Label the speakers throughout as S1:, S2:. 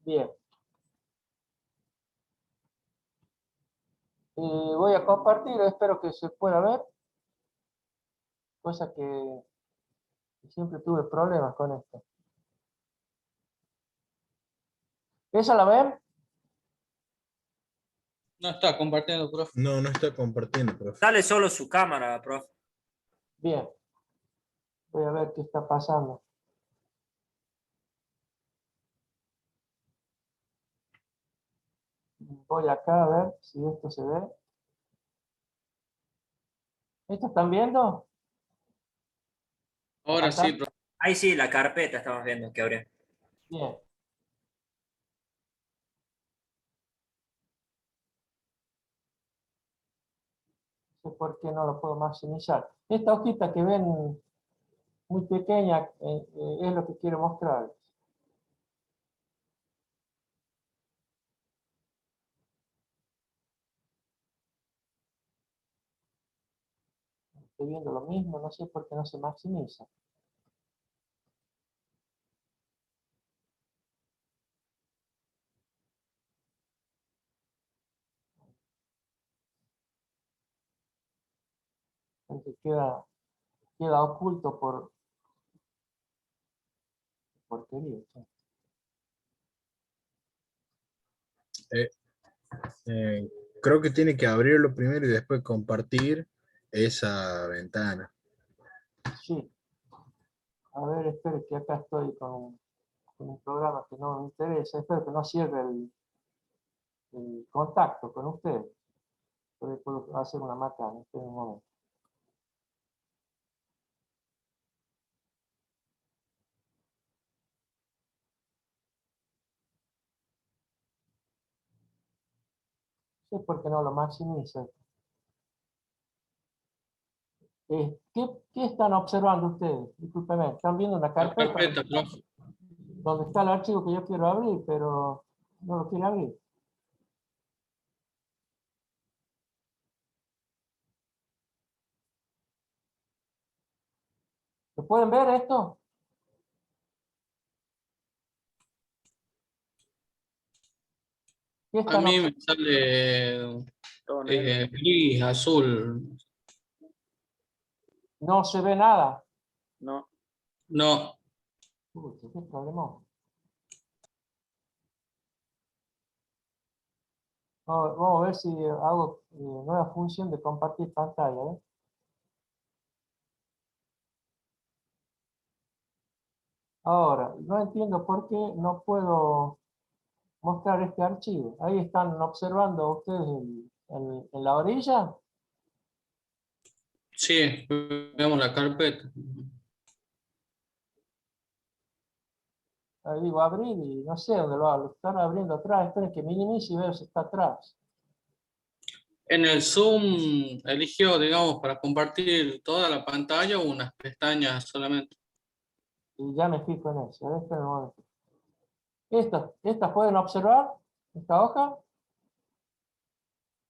S1: Bien. Voy a compartir, espero que se pueda ver, cosa que siempre tuve problemas con esto. ¿Esa la ven?
S2: No está compartiendo, profe.
S3: No, no está compartiendo, profe.
S4: Sale solo su cámara, profe.
S1: Bien. Voy a ver qué está pasando. Voy acá a ver si esto se ve. ¿Esto están viendo?
S2: Ahora sí, profe.
S4: Ahí sí, la carpeta estamos viendo que abrió.
S1: Bien. No sé por qué no lo puedo maximizar. Esta hojita que ven muy pequeña es lo que quiero mostrar. Estoy viendo lo mismo, no sé por qué no se maximiza. Entonces queda oculto por porquería.
S3: Eh, Creo que tiene que abrirlo primero y después compartir esa ventana.
S1: Sí. A ver, espere que acá estoy con un programa que no me interesa. Espero que no cierre el contacto con usted. Puedo hacer una macana. Espere un momento. No sé por qué no lo maximiza. ¿Qué están observando ustedes? Discúlpeme, están viendo una
S2: La
S1: carpeta
S2: carpeta, profe.
S1: donde está el archivo que yo quiero abrir, pero no lo quiere abrir. ¿Lo pueden ver esto? ¿Qué
S2: A
S1: están
S2: mí me
S1: observando?
S2: sale
S4: Todo negro.
S2: gris, azul.
S1: No se ve nada.
S4: No.
S2: No,
S1: Uy, qué problema. Vamos a ver si hago nueva función de compartir pantalla. ¿Eh? Ahora, no entiendo por qué no puedo mostrar este archivo. Ahí están observando ustedes en la orilla.
S2: sí, vemos la carpeta.
S1: Ahí digo abrir y no sé dónde lo abro. Están abriendo atrás. Esperen que minimice y veo si está atrás.
S2: En el Zoom eligió, digamos, para compartir toda la pantalla o unas pestañas solamente.
S1: Y ya me fijo en eso. A ver, esperen un momento. Estas pueden observar. Esta hoja,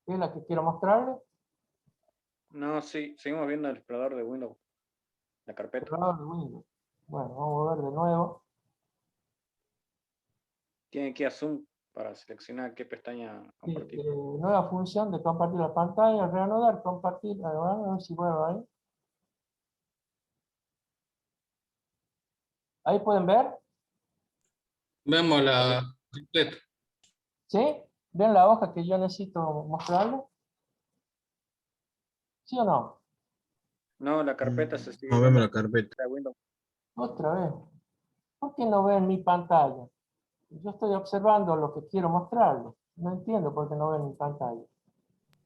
S1: que es la que quiero mostrarles.
S4: No, sí, seguimos viendo el explorador de Windows, la carpeta.
S1: Explorador de Windows. Bueno, vamos a ver de nuevo.
S4: Tiene que ir a Zoom para seleccionar qué pestaña
S1: Sí,
S4: compartir.
S1: nueva función de compartir la pantalla, reanudar, compartir. A ver si vuelvo ahí. Ahí pueden ver.
S2: Vemos la carpeta.
S1: ¿Sí? ¿Ven la hoja que yo necesito mostrarles? ¿Sí o no?
S4: No, la carpeta se sigue
S3: No vemos
S4: viendo
S3: la carpeta.
S4: de Windows.
S1: Otra vez. ¿Por qué no ven mi pantalla? Yo estoy observando lo que quiero mostrarles. No entiendo por qué no ven mi pantalla.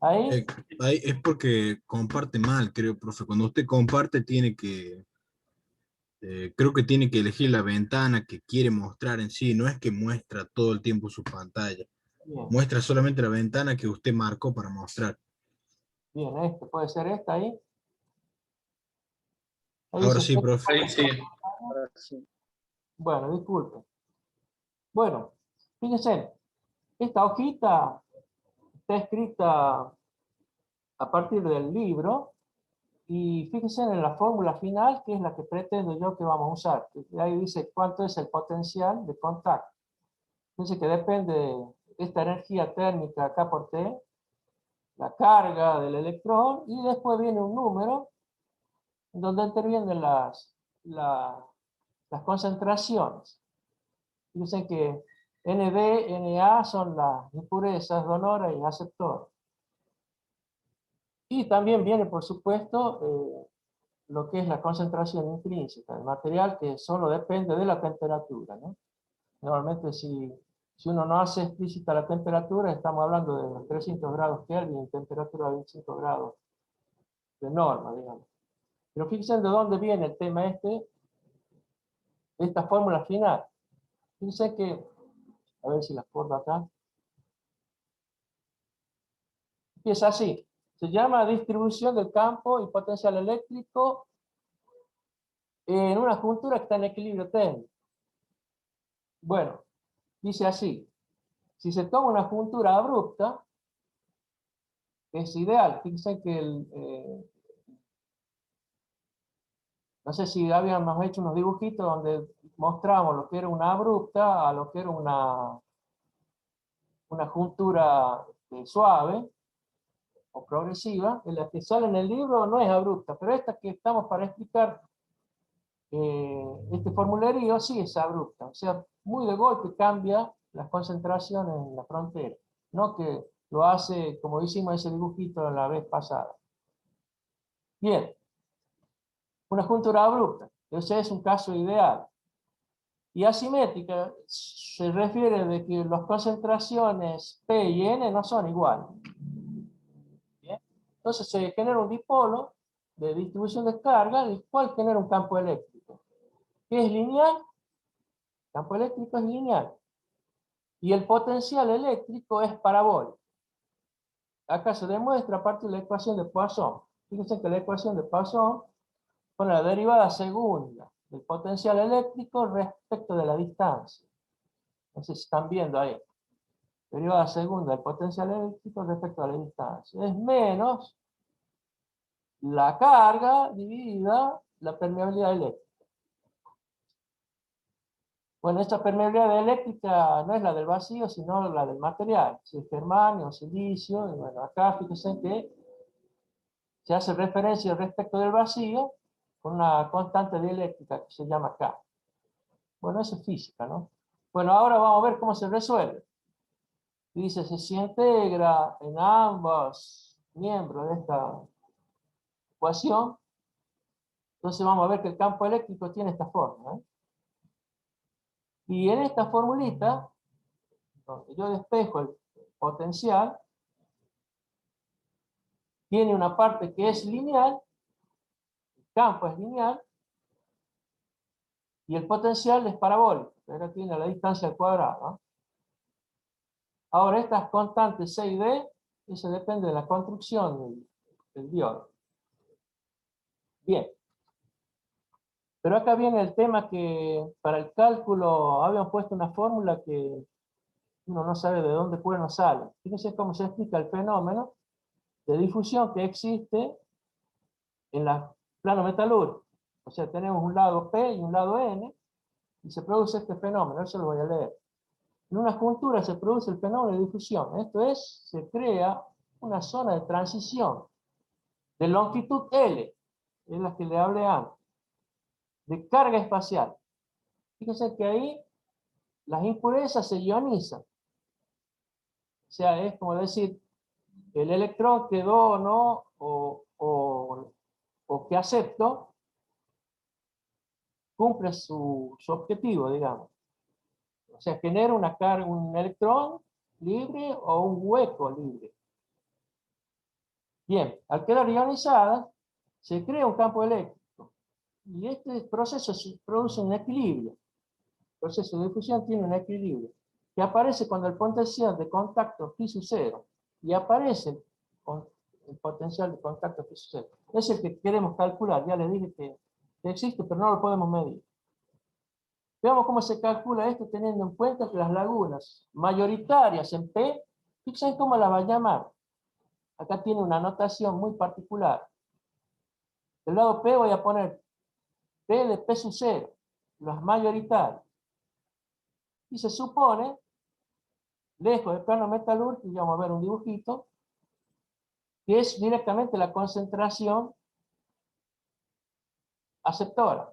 S1: Ahí,
S3: Eh, Ahí es porque comparte mal, creo, profe. Cuando usted comparte creo que tiene que elegir la ventana que quiere mostrar en sí. No es que muestra todo el tiempo su pantalla.
S1: bien,
S3: Muestra solamente la ventana que usted marcó para mostrar.
S1: bien, este puede ser esta ahí. Ahí
S3: Ahora
S1: dice
S3: sí,
S1: usted.
S3: profe.
S2: Ahí sí.
S4: Ahora sí.
S1: Bueno, disculpe. Bueno, fíjense, esta hojita está escrita a partir del libro y fíjense en la fórmula final, que es la que pretendo yo que vamos a usar. Ahí dice cuánto es el potencial de contacto. Fíjense que depende de esta energía térmica K por T, la carga del electrón, y después viene un número donde intervienen las concentraciones. Fíjense que ND, Na son las impurezas donoras y aceptoras. Y también viene, por supuesto, lo que es la concentración intrínseca del material, que solo depende de la temperatura, ¿no? Normalmente si uno no hace explícita la temperatura, estamos hablando de los 300 grados Kelvin, temperatura de 25 grados de norma, digamos. Pero fíjense de dónde viene el tema esta fórmula final. Fíjense que, a ver si la acuerdo acá. Empieza así. Se llama distribución del campo y potencial eléctrico en una juntura que está en equilibrio térmico. Bueno, dice así. Si se toma una juntura abrupta, es ideal. Fíjense que no sé si habíamos hecho unos dibujitos donde mostramos lo que era una abrupta a lo que era una juntura suave o progresiva. En la que sale en el libro no es abrupta, pero esta que estamos para explicar, este formulario sí es abrupta. O sea, muy de golpe cambia las concentraciones en la frontera. No que lo hace como hicimos ese dibujito la vez pasada. Bien. Una juntura abrupta. Ese es un caso ideal. Y asimétrica se refiere de que las concentraciones P y N no son iguales. ¿Bien? Entonces se genera un dipolo de distribución de carga, el cual genera un campo eléctrico. ¿Qué es lineal? El campo eléctrico es lineal. Y el potencial eléctrico es parabólico. Acá se demuestra a partir de la ecuación de Poisson. Fíjense que la ecuación de Poisson con la derivada segunda del potencial eléctrico respecto de la distancia. Entonces están viendo ahí. Derivada segunda del potencial eléctrico respecto a la distancia. Es menos la carga dividida la permeabilidad eléctrica. Bueno, esta permeabilidad eléctrica no es la del vacío, sino la del material. Si es germanio, silicio, y bueno, acá fíjense que se hace referencia respecto del vacío con una constante dieléctrica que se llama K. Bueno, eso es física, ¿no? Bueno, ahora vamos a ver cómo se resuelve. Dice, si integra en ambos miembros de esta ecuación, entonces vamos a ver que el campo eléctrico tiene esta forma, ¿eh? Y en esta formulita, donde yo despejo el potencial, tiene una parte que es lineal, el campo es lineal, y el potencial es parabólico, pero tiene la distancia al cuadrado, ¿no? Ahora, estas constantes C y D, eso depende de la construcción del diodo. Bien. Pero acá viene el tema que para el cálculo habían puesto una fórmula que uno no sabe de dónde puede no sale. Fíjense cómo se explica el fenómeno de difusión que existe en la plano metalúrgico. O sea, tenemos un lado P y un lado N, y se produce este fenómeno, eso lo voy a leer. En una juntura se produce el fenómeno de difusión. Esto es, se crea una zona de transición de longitud L, es la que le hablé antes, de carga espacial. Fíjense que ahí las impurezas se ionizan. O sea, es como decir, el electrón quedó o no, o que acepto, cumple su objetivo, digamos. O sea, genera una carga, un electrón libre o un hueco libre. Bien, al quedar ionizada, se crea un campo eléctrico. Y este proceso produce un equilibrio. El proceso de difusión tiene un equilibrio, que aparece cuando el potencial de contacto phi sub 0, y aparece con el potencial de contacto phi sub 0. Es el que queremos calcular, ya les dije que existe, pero no lo podemos medir. Veamos cómo se calcula esto teniendo en cuenta que las lagunas mayoritarias en P, fíjense cómo la va a llamar. Acá tiene una notación muy particular. Del lado P voy a poner P de P sub 0, las mayoritarias. Y se supone lejos del plano metalúrgico, y vamos a ver un dibujito, que es directamente la concentración aceptora.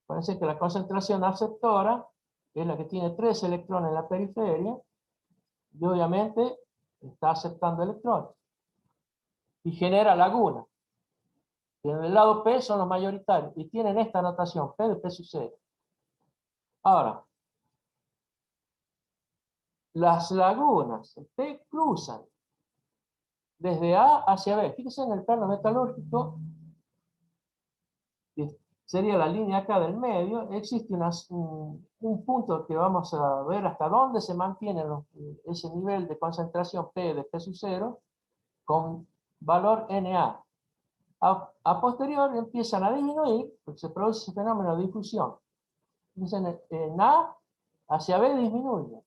S1: Parece que la concentración aceptora es la que tiene 3 electrones en la periferia, y obviamente está aceptando electrones. Y genera lagunas. Y en el lado P son los mayoritarios, y tienen esta notación, P de P sub 0. Ahora, las lagunas, P cruzan desde A hacia B. Fíjense en el plano metalúrgico, que sería la línea acá del medio, existe un punto que vamos a ver hasta dónde se mantiene ese nivel de concentración P de P sub 0 con valor Na. A posteriori empiezan a disminuir, porque se produce ese fenómeno de difusión. Dicen, en A hacia B disminuye.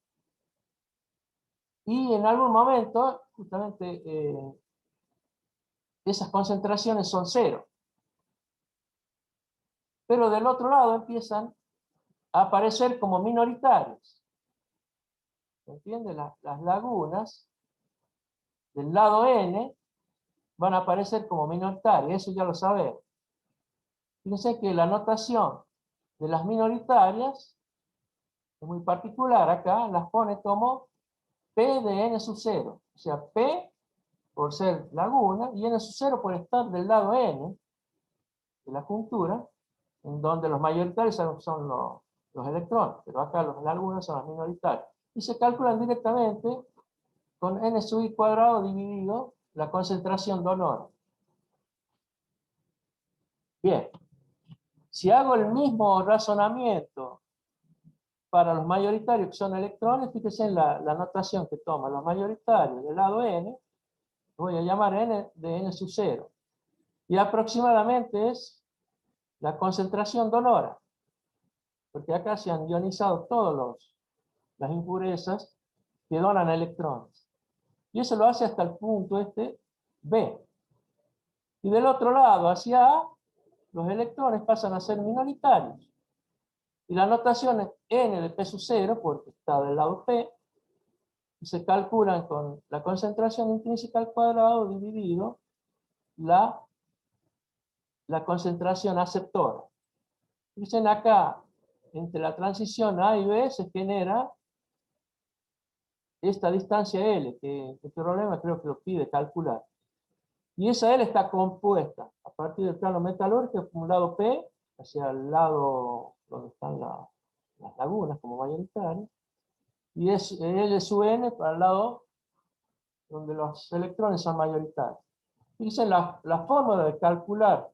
S1: Y en algún momento, justamente, esas concentraciones son 0. Pero del otro lado empiezan a aparecer como minoritarios. ¿Se entiende? Las lagunas del lado N van a aparecer como minoritarias, eso ya lo sabemos. Fíjense que la notación de las minoritarias es muy particular acá, las pone como P de N sub 0. O sea, P por ser laguna y N sub 0 por estar del lado N de la juntura, en donde los mayoritarios son los electrones, pero acá los lagunas son los minoritarios. Y se calculan directamente con N sub I cuadrado dividido la concentración de honor. Bien, si hago el mismo razonamiento para los mayoritarios que son electrones, fíjense en la notación que toma los mayoritarios del lado N, voy a llamar N de N sub 0. Y aproximadamente es la concentración donora, porque acá se han ionizado todas las impurezas que donan electrones. Y eso lo hace hasta el punto este B. Y del otro lado, hacia A, los electrones pasan a ser minoritarios. Y la notación es N de P sub 0, porque está del lado P, y se calculan con la concentración intrínseca al cuadrado dividido la concentración aceptora. Dicen acá, entre la transición A y B se genera esta distancia L, que este problema creo que lo pide calcular. Y esa L está compuesta a partir del plano metalúrgico, por un lado P, hacia el lado donde están las lagunas como mayoritarias, y es L sub N para el lado donde los electrones son mayoritarios. Fíjense la fórmula de calcular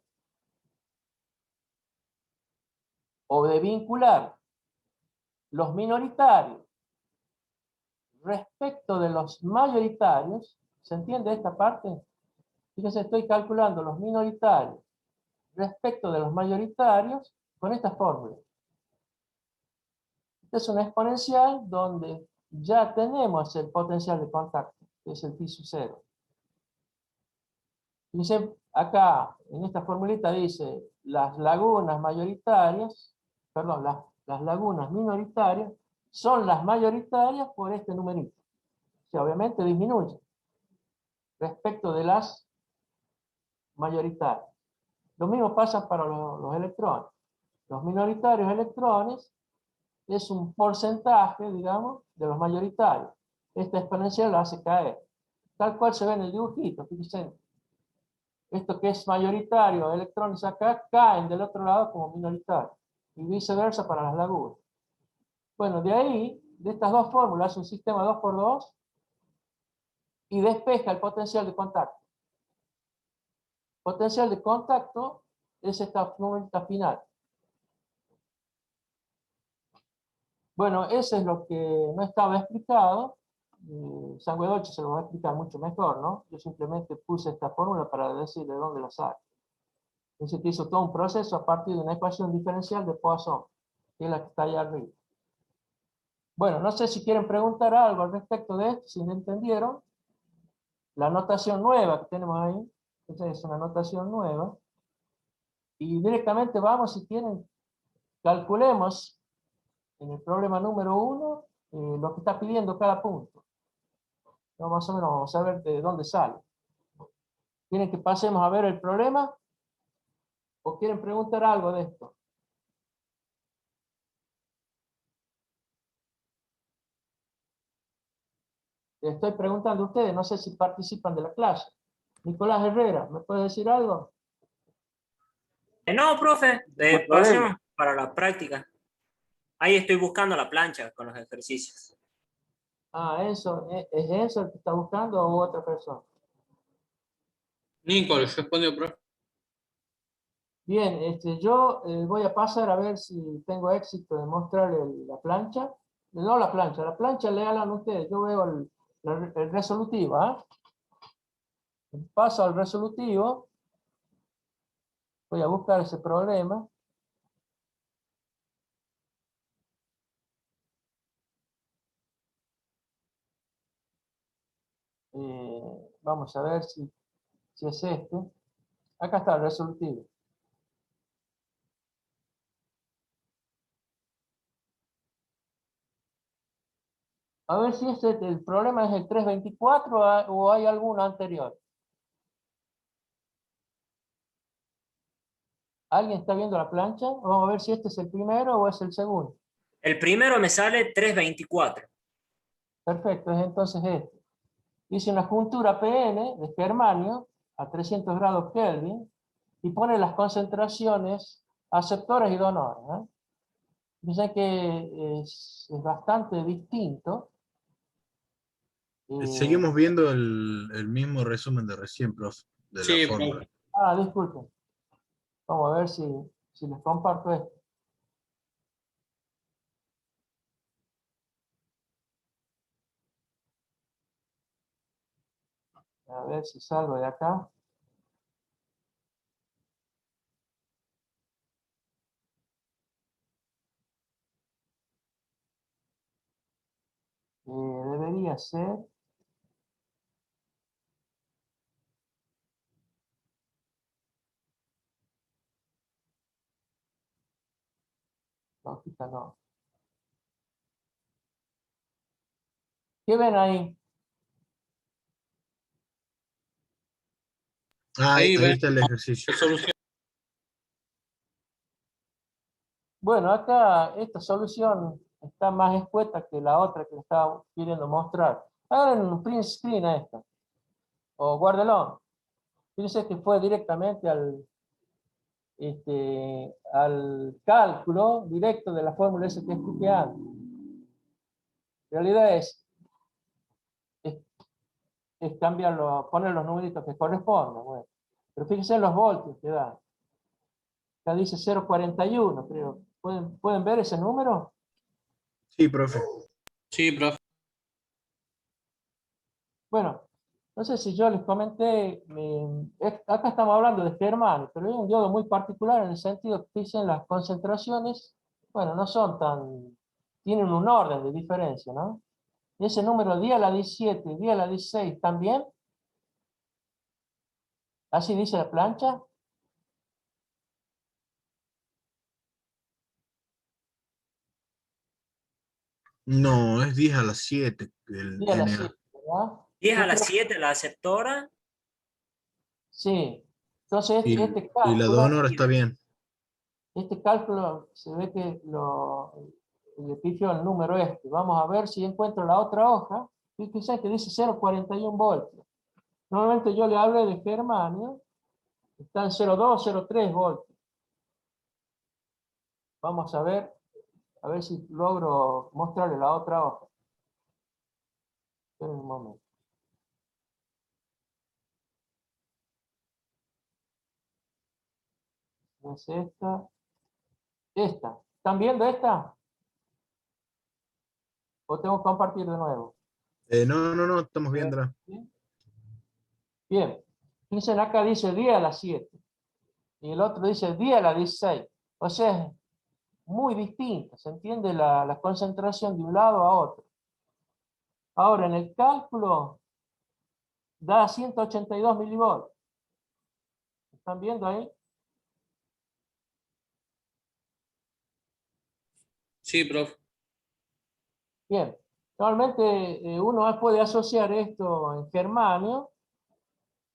S1: o de vincular los minoritarios respecto de los mayoritarios. ¿Se entiende esta parte? Fíjense, estoy calculando los minoritarios respecto de los mayoritarios con esta fórmula. Esta es una exponencial donde ya tenemos el potencial de contacto, que es el pi sub 0. Fíjense, acá en esta formulita dice las lagunas mayoritarias, perdón, las lagunas minoritarias son las mayoritarias por este numerito. O sea, obviamente disminuye respecto de las mayoritarias. Lo mismo pasa para los electrones. Los minoritarios electrones es un porcentaje, digamos, de los mayoritarios. Esta exponencial lo hace caer. Tal cual se ve en el dibujito, fíjense. Esto que es mayoritario, electrones acá, caen del otro lado como minoritarios. Y viceversa para las lagunas. Bueno, de ahí, de estas dos fórmulas, un sistema 2×2 y despeja el potencial de contacto. Potencial de contacto es esta fórmula final. Bueno, eso es lo que no estaba explicado. Sanguedolce se lo va a explicar mucho mejor, ¿no? Yo simplemente puse esta fórmula para decir de dónde la saco. Entonces que hizo todo un proceso a partir de una ecuación diferencial de Poisson, que es la que está allá arriba. Bueno, no sé si quieren preguntar algo al respecto de esto, si no entendieron. La notación nueva que tenemos ahí, esta es una notación nueva. Y directamente vamos, si quieren, calculemos en el problema número 1 lo que está pidiendo cada punto. ¿No? Más o menos vamos a ver de dónde sale. ¿Quieren que pasemos a ver el problema? ¿O quieren preguntar algo de esto? Les estoy preguntando a ustedes, no sé si participan de la clase. Nicolás Herrera, ¿me puede decir algo?
S5: No, profe,
S1: Pues,
S5: pasemos para la práctica. Ahí estoy buscando la plancha con los ejercicios.
S1: Ah, Enzo, ¿es Enzo el que está buscando o otra persona?
S2: Nicolás, respondió, profe.
S1: Bien, yo voy a pasar a ver si tengo éxito de mostrar la plancha. No la plancha le hablan ustedes, yo veo el resolutivo. ¿Ah? Paso al resolutivo, voy a buscar ese problema. Vamos a ver si es este. Acá está el resolutivo. A ver si el problema es el 324 o hay alguno anterior. ¿Alguien está viendo la plancha? Vamos a ver si este es el primero o es el segundo.
S5: El primero me sale 324.
S1: Perfecto, es entonces este. Dice una juntura PN de germanio a 300 grados Kelvin y pone las concentraciones aceptoras y donoras. ¿Eh? Dicen que es bastante distinto.
S3: Seguimos viendo el mismo resumen de recién, profe, de la
S2: Sí,
S3: fórmula.
S2: profe.
S1: Disculpen. Vamos a ver si les comparto esto. A ver si salgo de acá. Debería ser. Lógica no. ¿Qué ven ahí?
S2: Ahí
S3: Ahí
S2: ven
S3: está el ejercicio.
S2: la solución.
S1: Bueno, acá esta solución está más escueta que la otra que le estaba queriendo mostrar. Hagan un print screen a esta. O guárdelo. Fíjense que fue directamente al cálculo directo de la fórmula esa que expliqué antes. En realidad es cambiarlo, poner los numeritos que correspondan. Bueno. Pero fíjense en los voltios que da. Acá dice 0,41, creo. ¿Pueden ver ese número?
S3: Sí, profe.
S2: Sí, profe.
S1: Bueno, no sé si yo les comenté, acá estamos hablando de germanio, pero es un diodo muy particular en el sentido que dicen las concentraciones, bueno, no son tienen un orden de diferencia, ¿no? Y ese número 10 a la 17, 10 a la 16 también, así dice la plancha.
S3: No, es 10 a las 7 el
S1: 10 a la
S3: NA.
S1: 7, ¿verdad?
S5: 10 a
S1: Yo
S5: las
S1: creo,
S5: 7 la aceptora.
S1: sí. Entonces,
S3: Y, y la donora está bien.
S1: este cálculo se ve que le pifió el número este. Vamos a ver si encuentro la otra hoja. Fíjense que dice 0,41 voltios. Normalmente yo le hablé de germanio. Está en 0,2, 0,3 voltios. Vamos a ver si logro mostrarle la otra hoja. Esperen un momento. Es esta. Esta. ¿Están viendo esta? ¿O tengo que compartir de nuevo?
S3: No, estamos viéndola.
S1: ¿Sí? Bien. Fíjense, acá dice 10 a las 7. Y el otro dice 10 a las 16. O sea, es muy distinta. Se entiende la concentración de un lado a otro. Ahora, en el cálculo, da 182 milivolts. ¿Están viendo ahí?
S2: Sí, profe.
S1: Bien, normalmente uno puede asociar esto en germanio,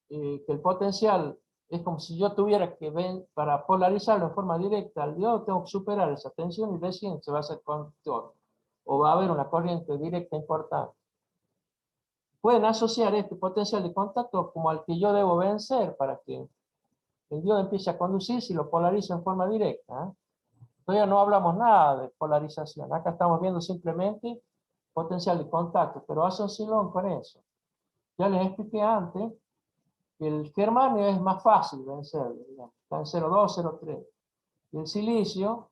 S1: que el potencial es como si yo tuviera que ver, para polarizarlo en forma directa al diodo, tengo que superar esa tensión y recién se va a hacer conductor, o va a haber una corriente directa importante. Pueden asociar este potencial de contacto como al que yo debo vencer para que el diodo empiece a conducir si lo polarizo en forma directa, ¿eh? Todavía no hablamos nada de polarización. Acá estamos viendo simplemente potencial de contacto, pero asócienlo con eso. Ya les expliqué antes que el germanio es más fácil vencerlo, digamos. Está en 0,2, 0,3. Y el silicio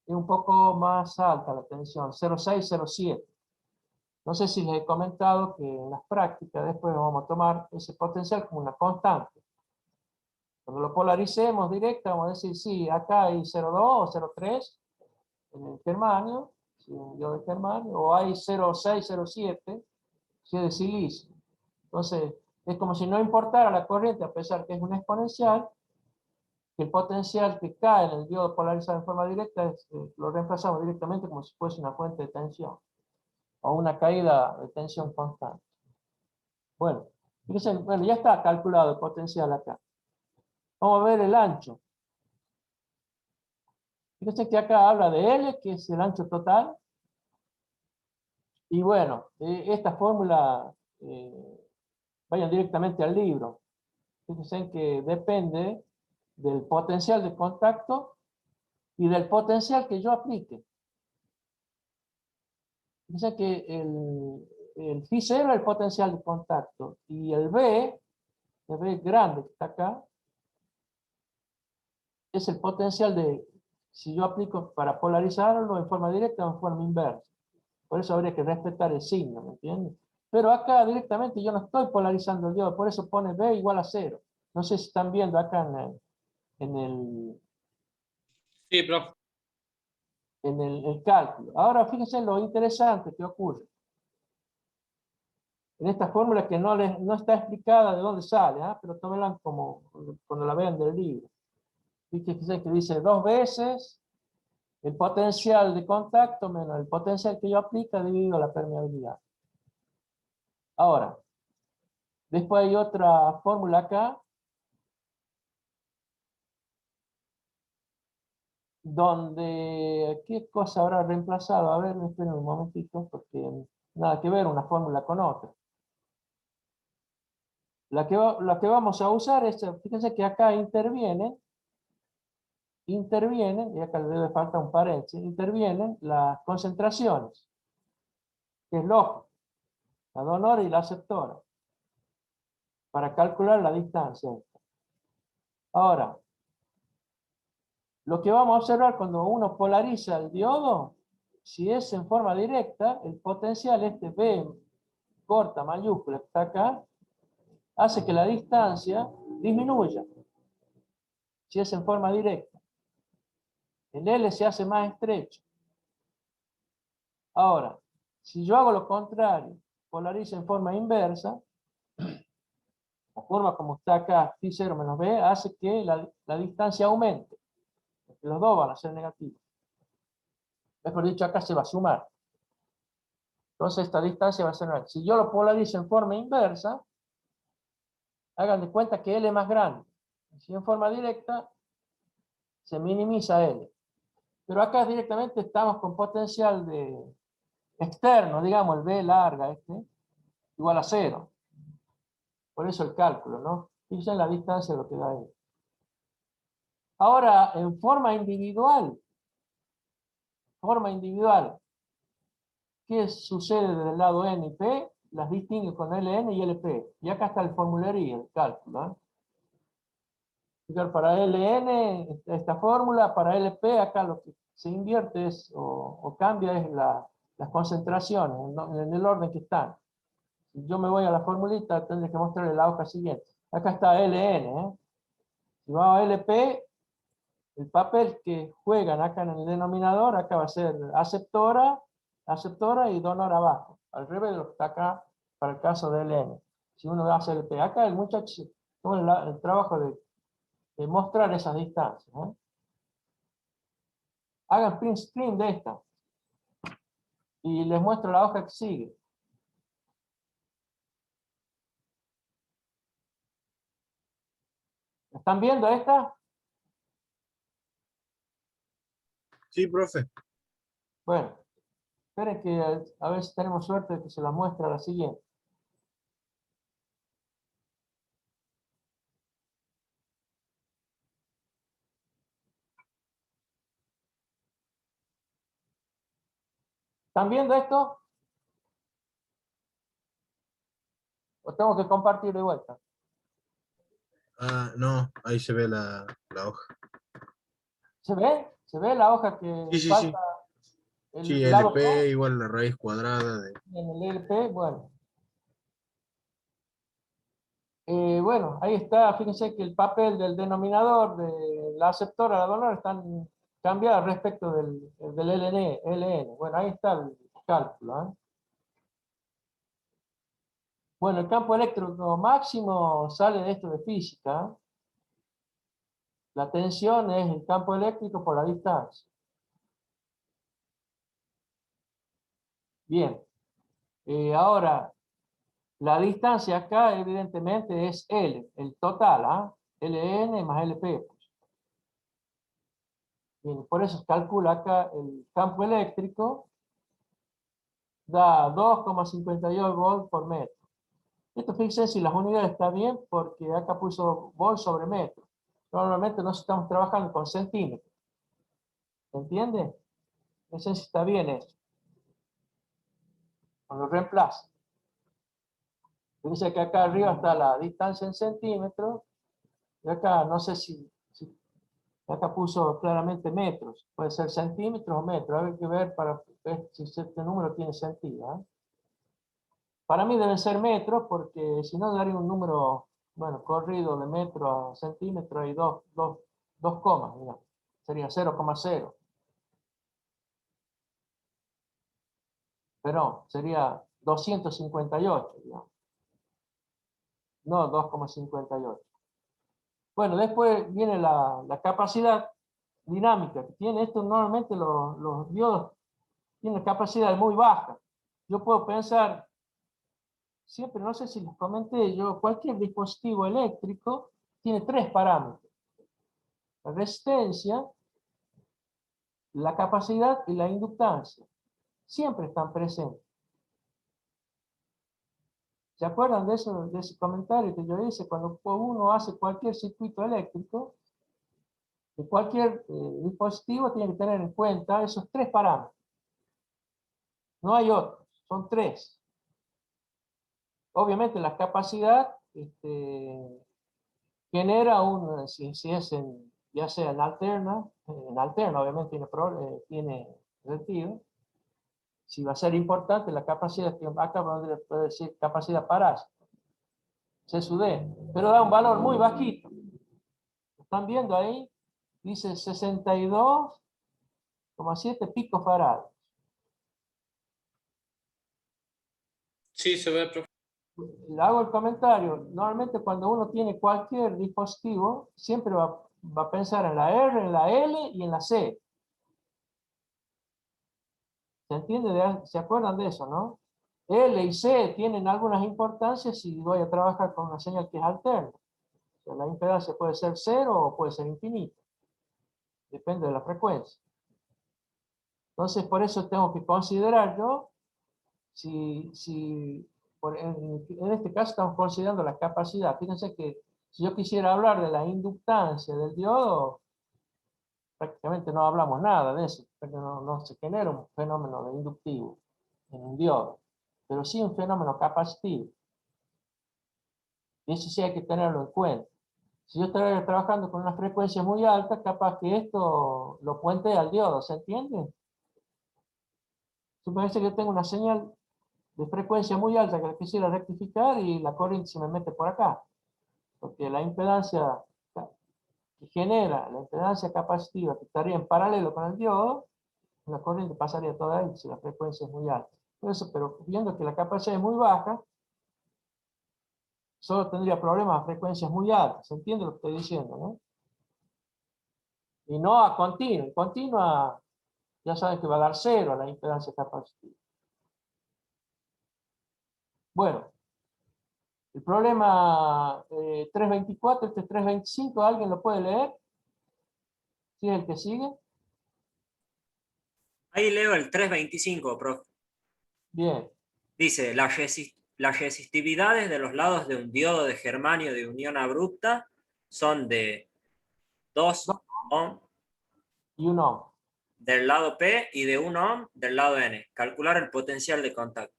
S1: es un poco más alta la tensión, 0,6, 0,7. No sé si les he comentado que en las prácticas después vamos a tomar ese potencial como una constante. Cuando lo polaricemos directa, vamos a decir, sí, acá hay 0,2 o 0,3 en el germanio, si es un diodo de germanio, o hay 0,6, 0,7 si es de silicio. Entonces, es como si no importara la corriente, a pesar que es una exponencial, que el potencial que cae en el diodo polarizado en forma directa lo reemplazamos directamente como si fuese una fuente de tensión, o una caída de tensión constante. Bueno, fíjense, bueno, ya está calculado el potencial acá. Vamos a ver el ancho. Fíjense que acá habla de L, que es el ancho total. Y bueno, esta fórmula, vayan directamente al libro. Fíjense que depende del potencial de contacto y del potencial que yo aplique. Fíjense que el Φ0 es el potencial de contacto y el B grande que está acá, es el potencial de, si yo aplico para polarizarlo en forma directa o en forma inversa. Por eso habría que respetar el signo, ¿me entienden? Pero acá directamente yo no estoy polarizando el diodo, por eso pone B igual a 0. No sé si están viendo acá
S2: Sí, profe.
S1: en el cálculo. Ahora fíjense lo interesante que ocurre. En esta fórmula que no está explicada de dónde sale, ¿eh? Pero tómenla como cuando la vean del libro. Fíjense que dice 2 veces el potencial de contacto menos el potencial que yo aplica dividido la permeabilidad. Ahora, después hay otra fórmula acá, donde, ¿qué cosa habrá reemplazado? A ver, esperen un momentito, porque nada que ver una fórmula con otra. La que vamos a usar es, fíjense que acá intervienen, y acá le debe faltar un paréntesis, intervienen las concentraciones, que es lógico, la donora y la aceptora, para calcular la distancia. Ahora, lo que vamos a observar cuando uno polariza el diodo, si es en forma directa, el potencial este B corta mayúscula que está acá, hace que la distancia disminuya, si es en forma directa. El L se hace más estrecho. Ahora, si yo hago lo contrario, polarizo en forma inversa, la forma como está acá, Φ0 menos B, hace que la distancia aumente. Porque los dos van a ser negativos. Mejor dicho, acá se va a sumar. Entonces esta distancia va a ser negativa. Si yo lo polarizo en forma inversa, hagan de cuenta que L es más grande. Si en forma directa, se minimiza L. Pero acá directamente estamos con potencial externo, digamos, el B larga, igual a 0. Por eso el cálculo, ¿no? Fíjense en la distancia de lo que da L. Ahora, en forma individual, ¿qué sucede del lado N y P? Las distingue con LN y LP. Y acá está el formulario, el cálculo. Para LN, esta fórmula, para LP, acá lo que se invierte es, o cambia es las concentraciones, en el orden que están. Si yo me voy a la formulita, tendré que mostrarle la hoja siguiente. Acá está LN. Si vamos a LP, el papel que juegan acá en el denominador, acá va a ser aceptora y donor abajo. Al revés de lo que está acá para el caso de LN. Si uno hace LP, acá el muchacho toma el trabajo de mostrar esas distancias. Hagan print screen de esta. Y les muestro la hoja que sigue. ¿Están viendo esta?
S3: Sí, profe.
S1: Bueno, esperen que a ver si tenemos suerte de que se la muestra la siguiente. ¿Están viendo esto? ¿O tengo que compartir de vuelta?
S3: Ah, no, ahí se ve la hoja.
S1: ¿Se ve? ¿Se ve la hoja que
S3: Sí, sí,
S1: falta
S3: sí.
S1: el
S3: Sí,
S1: lado P
S3: LP igual la raíz cuadrada de...
S1: en el LP? Bueno. Bueno, ahí está. Fíjense que el papel del denominador de la aceptora, la donor, están cambiados respecto del LN. Bueno, ahí está el cálculo, ¿eh? Bueno, el campo eléctrico máximo sale de esto de física. La tensión es el campo eléctrico por la distancia. Bien. Ahora, la distancia acá evidentemente es L, el total, ¿ah? LN más LP. Bien, por eso se calcula acá el campo eléctrico, da 2,52 volts por metro. Esto fíjense si las unidades están bien, porque acá puso volt sobre metro. Normalmente no estamos trabajando con centímetros. ¿Entiende? Fíjense si está bien eso. Cuando reemplaza. Fíjense que acá arriba está la distancia en centímetros. Y acá no sé si acá puso claramente metros. Puede ser centímetros o metros. Hay que ver para ver si este número tiene sentido, ¿eh? Para mí deben ser metros porque si no daría un número, bueno, corrido de metro a centímetro y dos comas, digamos. Sería 0,0. Pero sería 258, digamos. No 2,58. Bueno, después viene la capacidad dinámica que tiene esto. Normalmente los diodos tienen capacidad muy baja. Yo puedo pensar, siempre, no sé si les comenté, cualquier dispositivo eléctrico tiene tres parámetros: la resistencia, la capacidad y la inductancia. Siempre están presentes. ¿Se acuerdan de eso, de ese comentario que yo hice? Cuando uno hace cualquier circuito eléctrico, de cualquier dispositivo, tiene que tener en cuenta esos tres parámetros. No hay otros, son tres. Obviamente la capacidad genera si es ya sea en alterna obviamente tiene sentido. Si va a ser importante la capacidad, que acá puede decir capacidad parásita, C sub D, pero da un valor muy bajito. ¿Están viendo ahí? Dice 62,7 picofarads.
S2: Sí, se ve, profe.
S1: Le hago el comentario. Normalmente cuando uno tiene cualquier dispositivo, siempre va a pensar en la R, en la L y en la C. ¿Se entiende? ¿Se acuerdan de eso, no? L y C tienen algunas importancias si voy a trabajar con una señal que es alterna. O sea, la impedancia puede ser cero o puede ser infinita. Depende de la frecuencia. Entonces, por eso tengo que considerar yo, en este caso estamos considerando la capacidad. Fíjense que si yo quisiera hablar de la inductancia del diodo, prácticamente no hablamos nada de eso, porque no se genera un fenómeno de inductivo en un diodo, pero sí un fenómeno capacitivo. Y eso sí hay que tenerlo en cuenta. Si yo estoy trabajando con una frecuencia muy alta, capaz que esto lo puente al diodo, ¿se entiende? Supóngase que yo tengo una señal de frecuencia muy alta que la quisiera rectificar y la corriente se me mete por acá. Porque la impedancia que genera, la impedancia capacitiva que estaría en paralelo con el diodo, la corriente pasaría toda ahí si la frecuencia es muy alta. Por eso, pero viendo que la capacidad es muy baja, solo tendría problemas a frecuencias muy altas. ¿Se entiende lo que estoy diciendo, no? Y no a continua. En continua, ya saben que va a dar cero a la impedancia capacitiva. Bueno, el problema 324, este es 325, ¿alguien lo puede leer? ¿Sí es el que sigue?
S5: Ahí leo el 325, profe.
S1: Bien.
S5: Dice, las resistividades de los lados de un diodo de germanio de unión abrupta son de 2 ohm
S1: Y un ohm.
S5: del lado P y de 1 ohm del lado N. Calcular el potencial de contacto.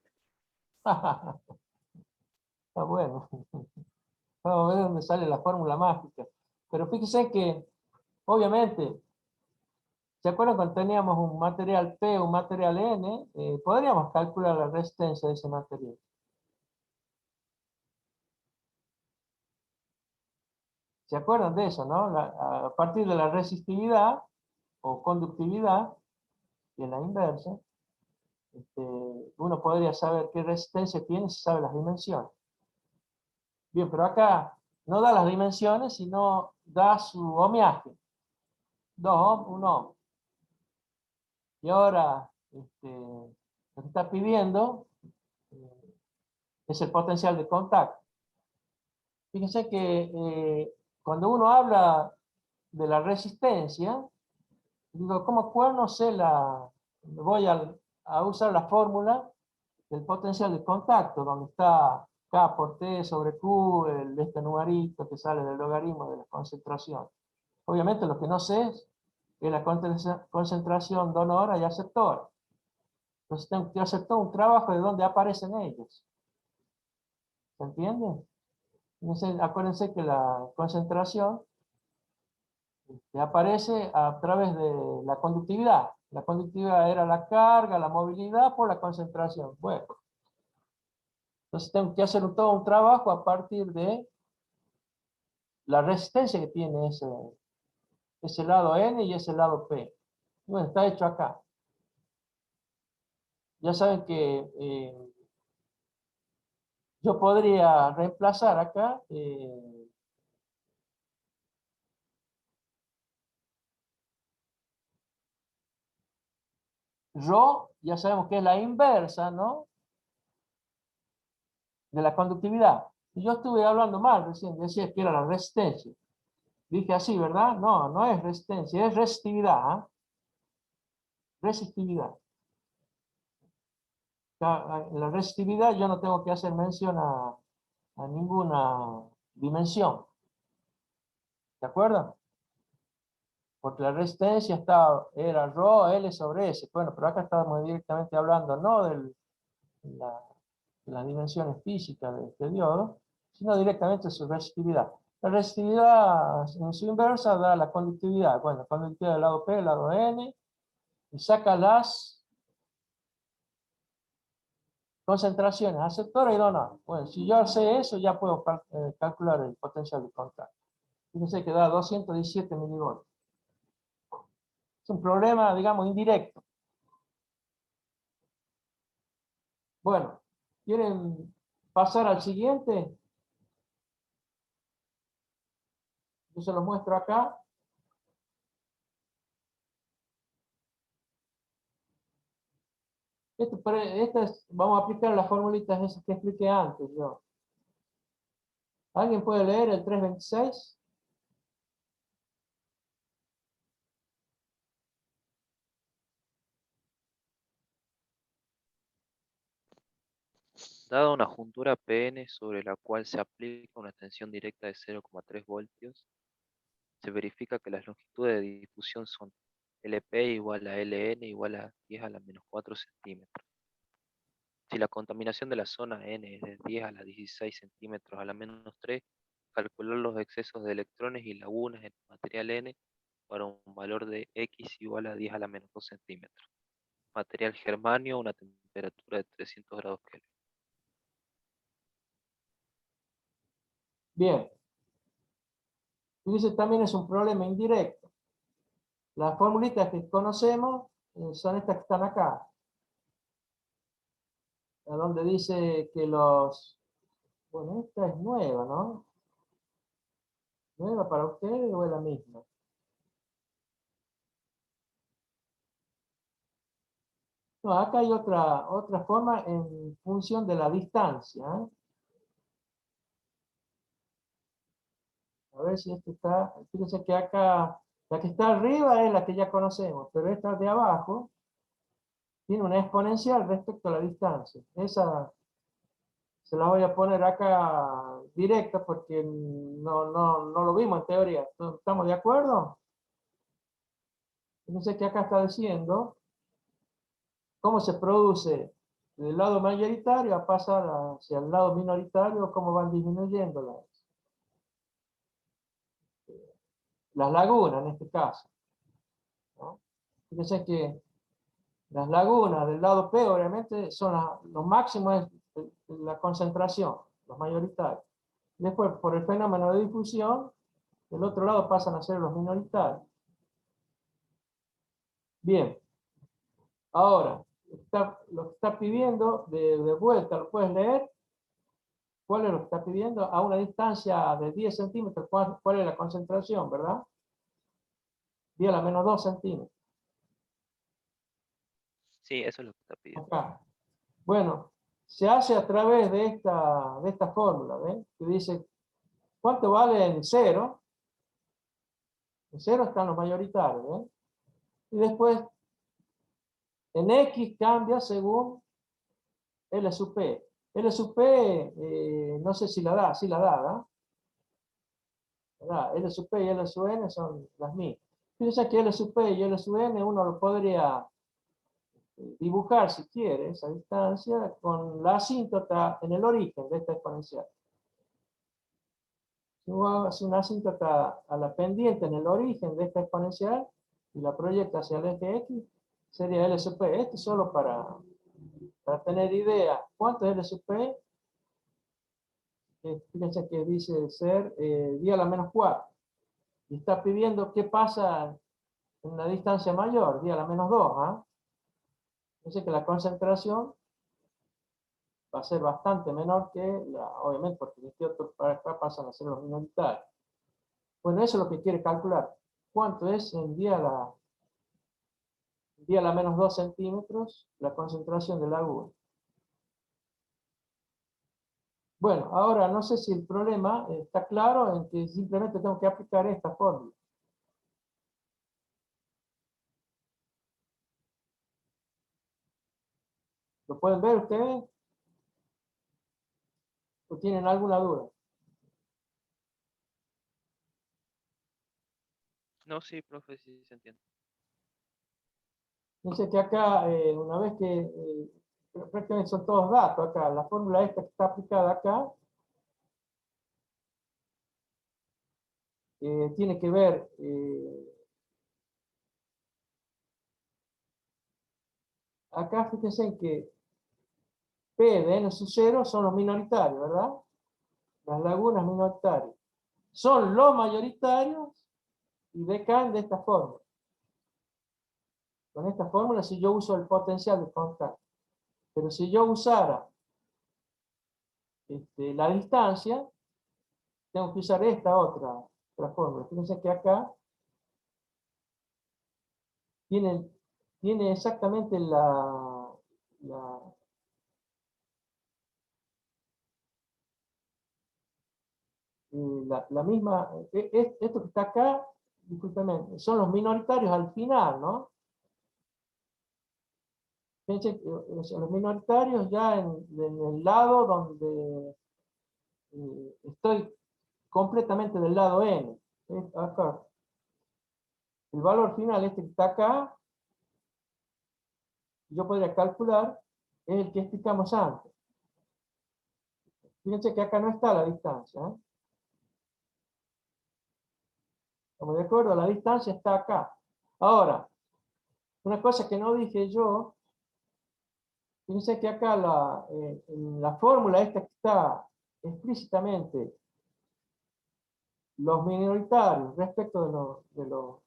S1: Está bueno. Vamos a ver dónde sale la fórmula mágica. Pero fíjense que, obviamente, ¿se acuerdan cuando teníamos un material P, un material N? Podríamos calcular la resistencia de ese material. ¿Se acuerdan de eso, no? A partir de la resistividad o conductividad, y en la inversa, uno podría saber qué resistencia tiene si sabe las dimensiones. Bien, pero acá no da las dimensiones, sino da su ohmiaje. 2 ohm, 1 ohm. Y ahora, lo que está pidiendo es el potencial de contacto. Fíjense que cuando uno habla de la resistencia, digo, ¿cómo conoce voy a usar la fórmula del potencial de contacto, donde está K por T sobre Q, este numerito que sale del logaritmo de la concentración? Obviamente lo que no sé es la concentración donora y aceptora. Entonces tengo que hacer todo un trabajo de dónde aparecen ellos. ¿Se entiende? Entonces, acuérdense que la concentración aparece a través de la conductividad. La conductividad era la carga, la movilidad por la concentración. Bueno, entonces tengo que hacer todo un trabajo a partir de la resistencia que tiene ese lado N y ese lado P. Bueno, está hecho acá. Ya saben que yo podría reemplazar acá Rho, ya sabemos que es la inversa, ¿no? De la conductividad. Y yo estuve hablando mal recién, decía que era la resistencia. Dije así, ¿verdad? No, no es resistencia, es resistividad. ¿Eh? Resistividad. En la resistividad yo no tengo que hacer mención a ninguna dimensión. ¿De acuerdo? Porque la resistencia era Rho L sobre S. Bueno, pero acá estamos directamente hablando no de las dimensiones físicas de este diodo, sino directamente de su resistividad. La resistividad en su inversa da la conductividad. Bueno, la conductividad del lado P, del lado N, y saca las concentraciones aceptora y donora. Bueno, si yo sé eso, ya puedo calcular el potencial de contacto. Fíjense que da 217 milivoltios. Es un problema, digamos, indirecto. Bueno, ¿quieren pasar al siguiente? Yo se lo muestro acá. Vamos a aplicar las formulitas esas que expliqué antes yo. ¿Alguien puede leer el 326?
S6: Dada una juntura Pn sobre la cual se aplica una tensión directa de 0,3 voltios, se verifica que las longitudes de difusión son Lp igual a Ln igual a 10 a la menos 4 centímetros. Si la contaminación de la zona N es de 10 a la 16 centímetros a la menos 3, calcular los excesos de electrones y lagunas en el material N para un valor de X igual a 10 a la menos 2 centímetros. Material germanio a una temperatura de 300 grados Kelvin.
S1: Bien. Fíjense, también es un problema indirecto. Las formulitas que conocemos son estas que están acá. A donde dice que bueno, esta es nueva, ¿no? ¿Nueva para ustedes o es la misma? No, acá hay otra forma en función de la distancia. A ver si esto está. Fíjense que acá, la que está arriba es la que ya conocemos, pero esta de abajo tiene una exponencial respecto a la distancia. Esa se la voy a poner acá directa porque no lo vimos en teoría. ¿Estamos de acuerdo? Fíjense que acá está diciendo cómo se produce del lado mayoritario a pasar hacia el lado minoritario, cómo van disminuyendo las lagunas en este caso, ¿no? Fíjense que las lagunas del lado P obviamente son los máximos de la concentración, los mayoritarios. Después, por el fenómeno de difusión, del otro lado pasan a ser los minoritarios. Bien, ahora, lo que está pidiendo de vuelta, ¿lo puedes leer? ¿Cuál es lo que está pidiendo? A una distancia de 10 centímetros, ¿cuál es la concentración, verdad? 10 a la menos 2 centímetros.
S6: Sí, eso es lo que está pidiendo.
S1: Acá. Bueno, se hace a través de esta fórmula, ¿ven? Que dice, ¿cuánto vale en cero? En cero están los mayoritarios, ¿ven? Y después, en X cambia según L sub P. L sub P, no sé si la da, sí la da, ¿verdad? ¿Verdad? L sub P y L sub N son las mismas. Fíjense que L sub P y L sub N uno lo podría dibujar, si quiere, esa distancia con la asíntota en el origen de esta exponencial. Si uno hace una asíntota a la pendiente en el origen de esta exponencial y la proyecta hacia el eje X, sería L sub P. Esto es solo para tener idea. ¿Cuánto es L sub P? Fíjense que dice ser 10 a la menos 4. Y está pidiendo qué pasa en una distancia mayor, 10 a la menos 2. ¿Ah? Dice que la concentración va a ser bastante menor que obviamente, porque de este otro para acá pasan a ser los minoritarios. Bueno, eso es lo que quiere calcular. ¿Cuánto es en 10 a la menos 2 centímetros la concentración del agua? Bueno, ahora no sé si el problema está claro en que simplemente tengo que aplicar esta fórmula. ¿Lo pueden ver ustedes? ¿O tienen alguna duda?
S6: No, sí, profe, sí se entiende.
S1: Dice que acá, una vez que, prácticamente son todos datos acá, la fórmula esta que está aplicada acá, tiene que ver, acá fíjense en que P de N sub 0 son los minoritarios, ¿verdad? Las lagunas minoritarias. Son los mayoritarios y decaen de esta fórmula. Con esta fórmula si yo uso el potencial de contacto. Pero si yo usara la distancia, tengo que usar esta otra fórmula. Fíjense que acá tiene exactamente la misma, esto que está acá, discúlpeme, son los minoritarios al final, ¿no? Fíjense, los minoritarios ya en el lado donde estoy completamente del lado n. Acá. El valor final, este que está acá, yo podría calcular, es el que explicamos antes. Fíjense que acá no está la distancia. ¿Estamos de acuerdo? La distancia está acá. Ahora, una cosa que no dije yo, fíjense que acá en la fórmula esta que está explícitamente los minoritarios respecto de los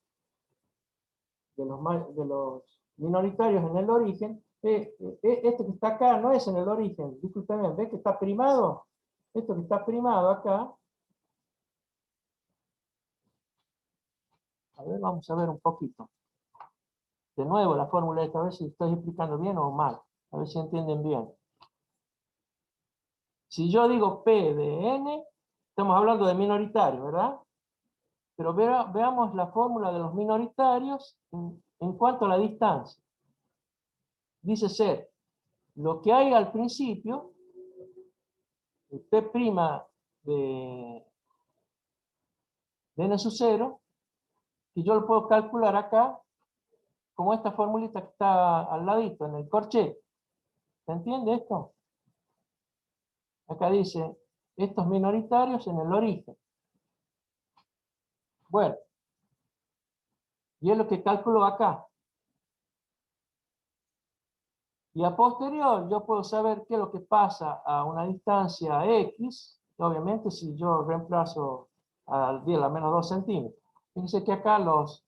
S1: minoritarios en el origen, este que está acá no es en el origen, discúlpenme, ¿ves que está primado? Esto que está primado acá, a ver, vamos a ver un poquito. De nuevo la fórmula esta, a ver si estoy explicando bien o mal. A ver si entienden bien. Si yo digo P de N, estamos hablando de minoritarios, ¿verdad? Pero veamos la fórmula de los minoritarios en cuanto a la distancia. Dice ser lo que hay al principio, el P' de N sub 0, que yo lo puedo calcular acá, como esta formulita que está al ladito, en el corchete. ¿Se entiende esto? Acá dice, estos minoritarios en el origen. Bueno, y es lo que calculo acá. Y a posterior yo puedo saber qué es lo que pasa a una distancia X, obviamente si yo reemplazo al 10 a la menos 2 centímetros. Fíjense que acá los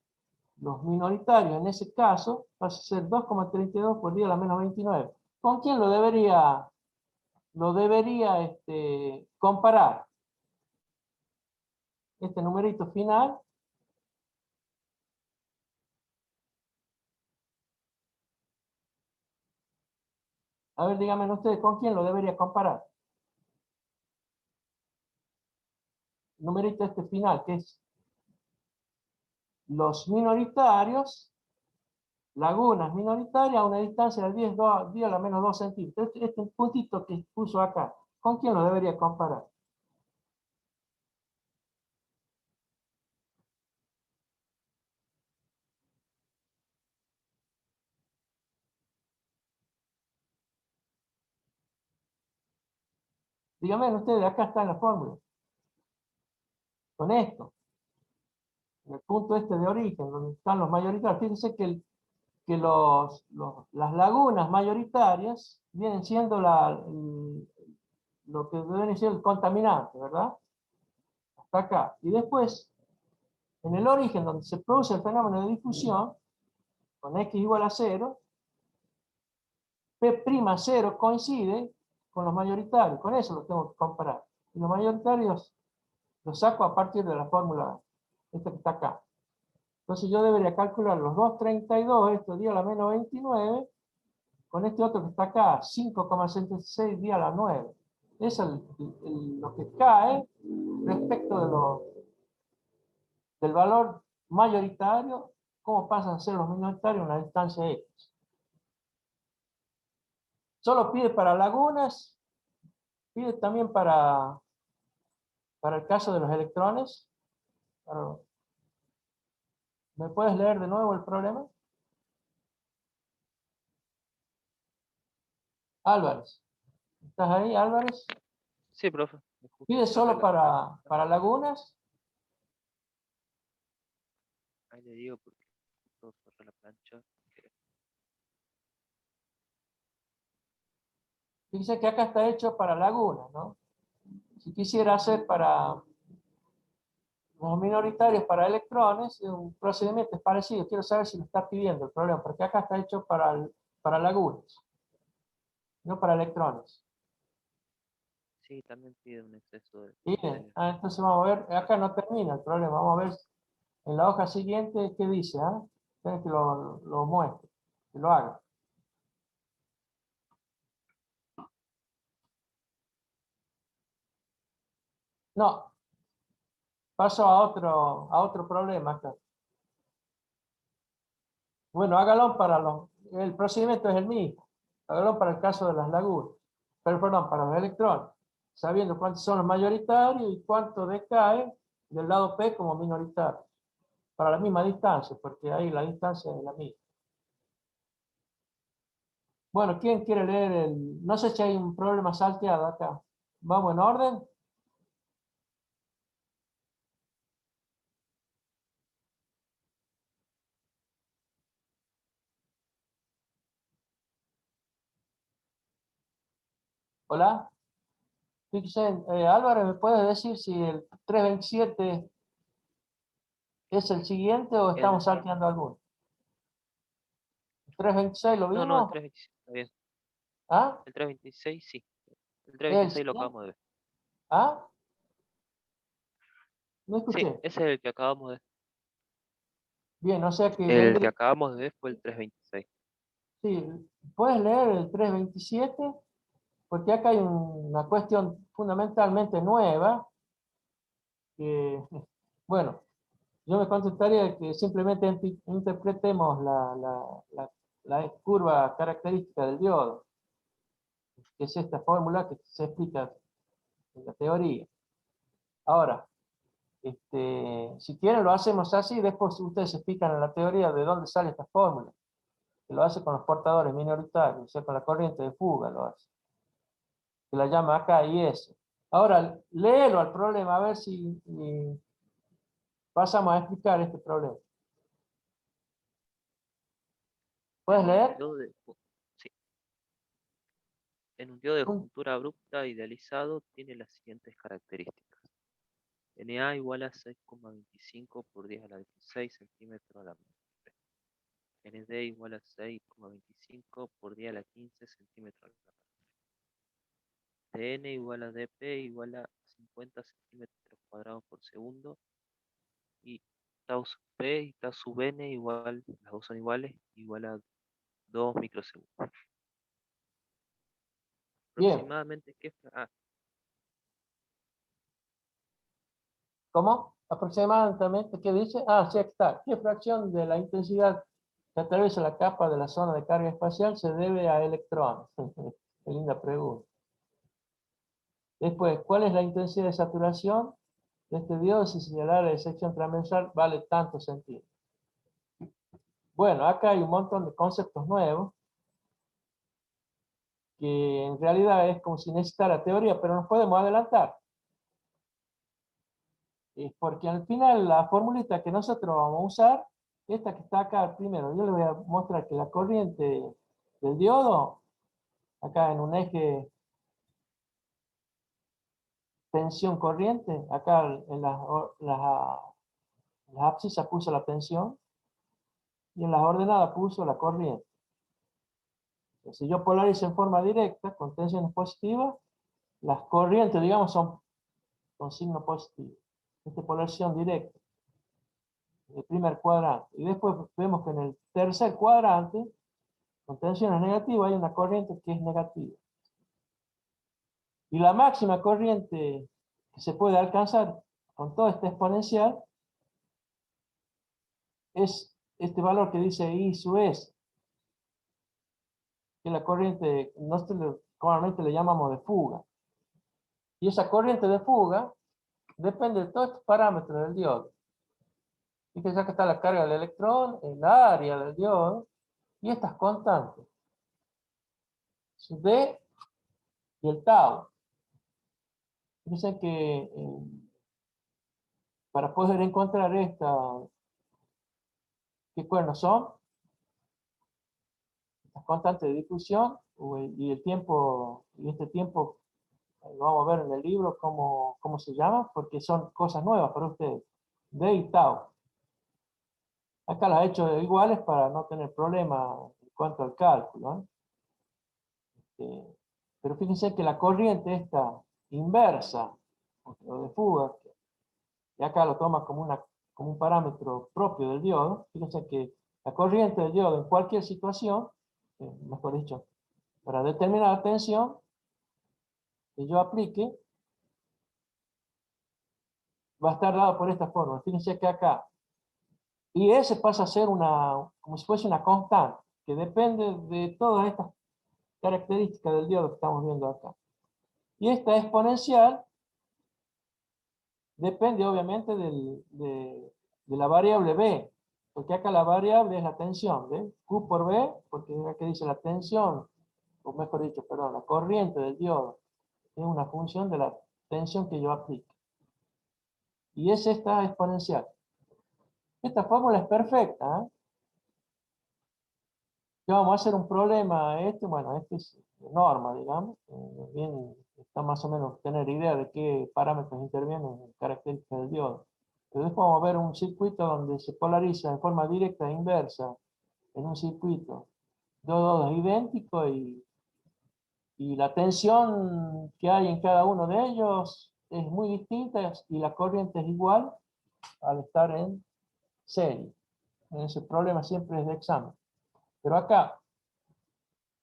S1: minoritarios en ese caso va a ser 2,32 por 10 a la menos 29. ¿Con quién lo debería comparar? Este numerito final. A ver, díganme ustedes, ¿con quién lo debería comparar? El numerito este final, que es los minoritarios, lagunas minoritarias a una distancia de 10 a la menos 2 centímetros. Este puntito que puso acá, ¿con quién lo debería comparar? Díganme ustedes, acá está en la fórmula. Con esto, en el punto este de origen, donde están los mayoritarios. Fíjense que, las lagunas mayoritarias vienen siendo lo que deben ser el contaminante, ¿verdad? Hasta acá. Y después, en el origen, donde se produce el fenómeno de difusión, con x igual a 0, P'0 coincide con los mayoritarios. Con eso lo tengo que comparar. Y los mayoritarios los saco a partir de la fórmula esta que está acá. Entonces yo debería calcular los 2,32, esto día a la menos 29, con este otro que está acá, 5,66 día a la 9. Eso es lo que cae respecto del valor mayoritario, cómo pasan a ser los minoritarios en una distancia X. Solo pide para lagunas, pide también para el caso de los electrones. ¿Me puedes leer de nuevo el problema? Álvarez. ¿Estás ahí, Álvarez?
S6: Sí, profe.
S1: ¿Pide solo para lagunas?
S6: Ahí le digo porque puedo cerrar la plancha.
S1: Dice que acá está hecho para lagunas, ¿no? Si quisiera hacer para los minoritarios para electrones, un procedimiento es parecido. Quiero saber si lo está pidiendo el problema, porque acá está hecho para lagunas, no para electrones.
S6: Sí, también pide un exceso de...
S1: Bien, entonces vamos a ver, acá no termina el problema, vamos a ver en la hoja siguiente qué dice, ¿ah? Quiero que lo muestre, que lo haga. No, paso a otro problema acá. Bueno, hágalo el procedimiento es el mismo. Hágalo para el caso de las lagunas, pero perdón, para los electrones, sabiendo cuántos son los mayoritarios y cuánto decae del lado P como minoritario, para la misma distancia, porque ahí la distancia es la misma. Bueno, ¿quién quiere leer no sé si hay un problema salteado acá? ¿Vamos en orden? ¿Hola? Fíjense, Álvaro, ¿me puedes decir si el 327 es el siguiente o estamos salteando alguno? ¿El 326 lo
S6: No, el
S1: vimos?
S6: 326 está bien.
S1: ¿Ah?
S6: El 326 sí. El
S1: ¿El
S6: 326 lo
S1: siguiente?
S6: acabamos de ver.
S1: ¿Ah? No
S6: Sí,
S1: escuché.
S6: ese es el que acabamos de ver.
S1: Bien, o sea que...
S6: El que acabamos de ver fue el 326.
S1: Sí, puedes leer el 327, porque acá hay una cuestión fundamentalmente nueva, que, bueno, yo me contestaría que simplemente interpretemos la curva característica del diodo, que es esta fórmula que se explica en la teoría. Ahora, si quieren lo hacemos así, después ustedes explican en la teoría de dónde sale esta fórmula, que lo hace con los portadores minoritarios, o sea, con la corriente de fuga lo hace, que la llama acá IS. Ahora, léelo al problema, a ver si pasamos a explicar este problema. ¿Puedes leer?
S6: Sí. En un diodo de
S1: Un-
S6: juntura abrupta idealizado tiene las siguientes características. Na igual a 6,25 por 10 a la 16 centímetros a la menos. Nd igual a 6,25 por 10 a la 15 centímetros a la menos. Dn igual a dp igual a 50 centímetros cuadrados por segundo. Y tau sub p y tau sub n igual, las dos son iguales, igual a 2 microsegundos.
S1: Bien,
S6: Aproximadamente,
S1: ¿cómo? Aproximadamente, ¿qué dice? Ah, sí, aquí está. ¿Qué fracción de la intensidad que atraviesa la capa de la zona de carga espacial se debe a electrones? Qué linda pregunta. Después, ¿cuál es la intensidad de saturación de este diodo si señalar la sección transversal vale tantos centímetros? Bueno, acá hay un montón de conceptos nuevos que en realidad es como si necesitara teoría, pero nos podemos adelantar. Porque al final la formulita que nosotros vamos a usar, esta que está acá primero, yo le voy a mostrar que la corriente del diodo, acá en un eje tensión corriente, acá en las abscisas puso la tensión y en las ordenadas puso la corriente. Si yo polarizo en forma directa con tensiones positivas, las corrientes, digamos, son con signo positivo. Esta es polarización directa, el primer cuadrante. Y después vemos que en el tercer cuadrante, con tensiones negativas, hay una corriente que es negativa. Y la máxima corriente que se puede alcanzar con toda esta exponencial es este valor que dice I sub S, que es la corriente, nosotros normalmente le llamamos de fuga. Y esa corriente de fuga depende de todos estos parámetros del diodo. Fíjense que está la carga del electrón, el área del diodo, y estas constantes. Su D y el tau. Fíjense que para poder encontrar ¿qué cuernos son? Las constantes de difusión y el tiempo, y este tiempo lo vamos a ver en el libro cómo se llama, porque son cosas nuevas para ustedes. D y tau. Acá las he hecho iguales para no tener problemas en cuanto al cálculo. Pero fíjense que la corriente esta inversa, o de fuga, y acá lo toma como un parámetro propio del diodo, fíjense que la corriente del diodo en cualquier situación, mejor dicho, para determinar la tensión que yo aplique, va a estar dado por esta forma. Fíjense que acá, y S pasa a ser como si fuese una constante, que depende de todas estas características del diodo que estamos viendo acá. Y esta exponencial depende obviamente de la variable B, porque acá la variable es la tensión, ¿ve? Q por B, porque aquí dice la tensión, o mejor dicho, perdón, la corriente del diodo es una función de la tensión que yo aplique. Y es esta exponencial. Esta fórmula es perfecta, ¿eh? Ya vamos a hacer un problema, bueno, este es norma, digamos, bien, está más o menos tener idea de qué parámetros intervienen en características del diodo. Pero después vamos a ver un circuito donde se polariza en forma directa e inversa en un circuito, dos diodos idénticos y la tensión que hay en cada uno de ellos es muy distinta y la corriente es igual al estar en serie. Ese problema siempre es de examen. Pero acá,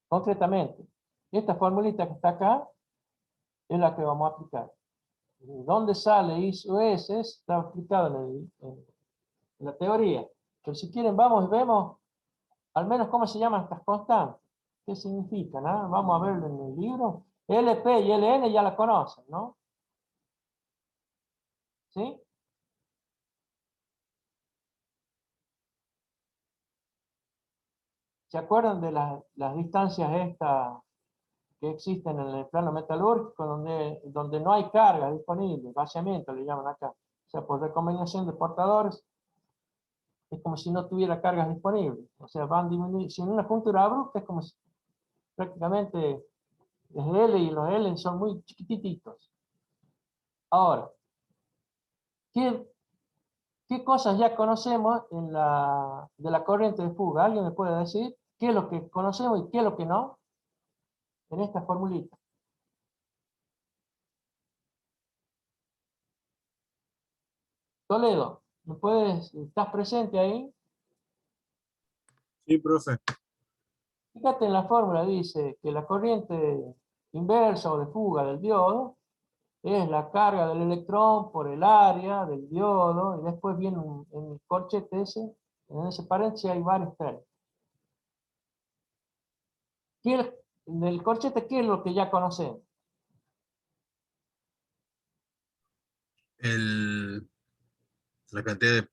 S1: concretamente, esta formulita que está acá es la que vamos a aplicar. ¿Dónde sale ISO-S? Está explicado en la teoría. Pero si quieren, vamos y vemos al menos cómo se llaman estas constantes. ¿Qué significan? Vamos a verlo en el libro. LP y LN ya la conocen, ¿no? ¿Sí? ¿Se acuerdan de las distancias estas que existen en el plano metalúrgico donde no hay carga disponible? Vaciamiento le llaman acá. O sea, por recombinación de portadores, es como si no tuviera cargas disponibles. O sea, van disminuyendo. Si en una juntura abrupta es como si prácticamente los L y los L son muy chiquititos. Ahora, ¿qué cosas ya conocemos de la corriente de fuga? ¿Alguien me puede decir qué es lo que conocemos y qué es lo que no en esta formulita? Toledo, ¿estás presente ahí?
S3: Sí, profe.
S1: Fíjate en la fórmula, dice que la corriente inversa o de fuga del diodo es la carga del electrón por el área del diodo, y después viene en el corchete ese, en ese paréntesis hay varios términos. En el corchete, ¿qué es lo que ya conocemos?
S3: La cantidad de